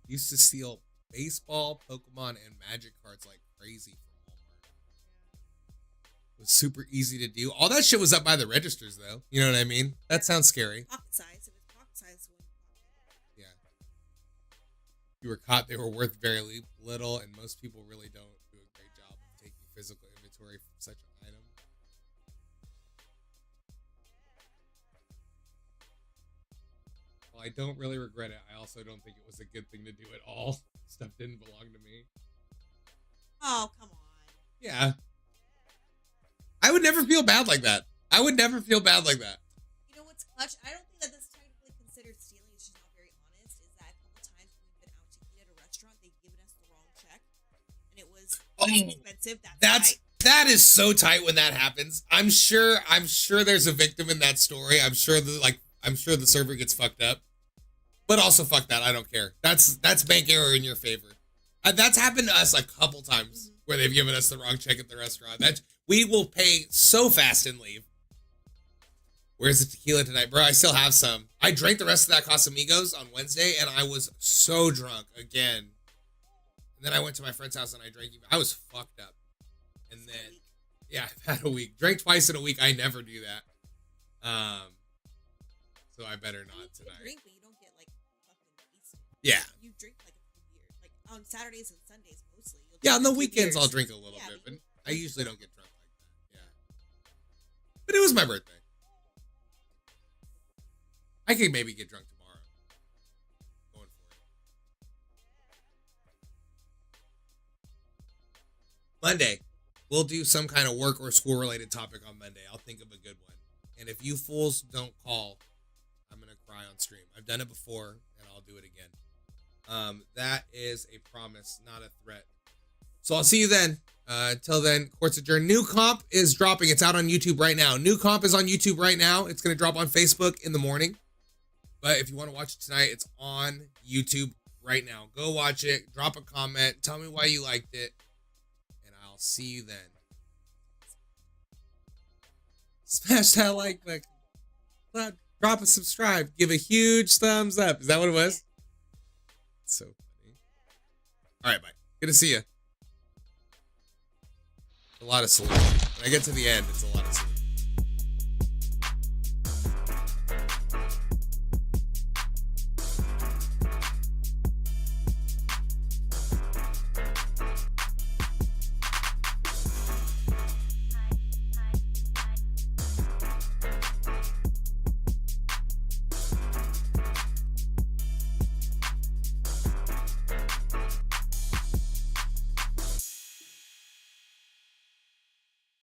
S1: Used to steal baseball, Pokemon, and Magic cards like crazy from Walmart. It was super easy to do. All that shit was up by the registers though. You know what I mean? That sounds scary.
S2: Pocket size. If it's pocket size, when
S1: Yeah. you were caught, they were worth very little, and most people really don't do a great job of taking physical inventory from such an item. While I don't really regret it, I also don't think it was a good thing to do at all. Stuff didn't belong to me.
S2: Oh, come on.
S1: Yeah. I would never feel bad like that. I would never feel bad like that.
S2: You know what's clutch? I don't think that this is technically considered stealing. It's just not very honest. Is that a couple times we've been out to eat at a restaurant, they've given us the wrong check, and it was expensive.
S1: That is so tight when that happens. I'm sure there's a victim in that story. I'm sure the server gets fucked up. But also fuck that. I don't care. That's bank error in your favor. That's happened to us a couple times where they've given us the wrong check at the restaurant. We will pay so fast and leave. Where's the tequila tonight? Bro, I still have some. I drank the rest of that Casamigos on Wednesday, and I was so drunk again. And then I went to my friend's house and I drank. I was fucked up. And then, yeah, I've had a week. Drank twice in a week. I never do that. So I better not tonight.
S2: You drink, but you don't get like fucking wasted.
S1: Yeah.
S2: You drink like a few beers, like on Saturdays and Sundays mostly.
S1: Yeah, on the weekends I'll drink a little bit, but I usually don't get drunk like that. Yeah. But it was my birthday. I could maybe get drunk tomorrow. Going for it. Monday. We'll do some kind of work or school related topic on Monday. I'll think of a good one. And if you fools don't call, I'm going to cry on stream. I've done it before and I'll do it again. That is a promise, not a threat. So I'll see you then. Until then, court's adjourned. New comp is dropping. It's out on YouTube right now. New comp is on YouTube right now. It's going to drop on Facebook in the morning. But if you want to watch it tonight, it's on YouTube right now. Go watch it. Drop a comment. Tell me why you liked it. And I'll see you then. Smash that like button. Drop a subscribe. Give a huge thumbs up. Is that what it was? So funny. All right, bye. Good to see you. A lot of salute. When I get to the end, it's a lot of salute.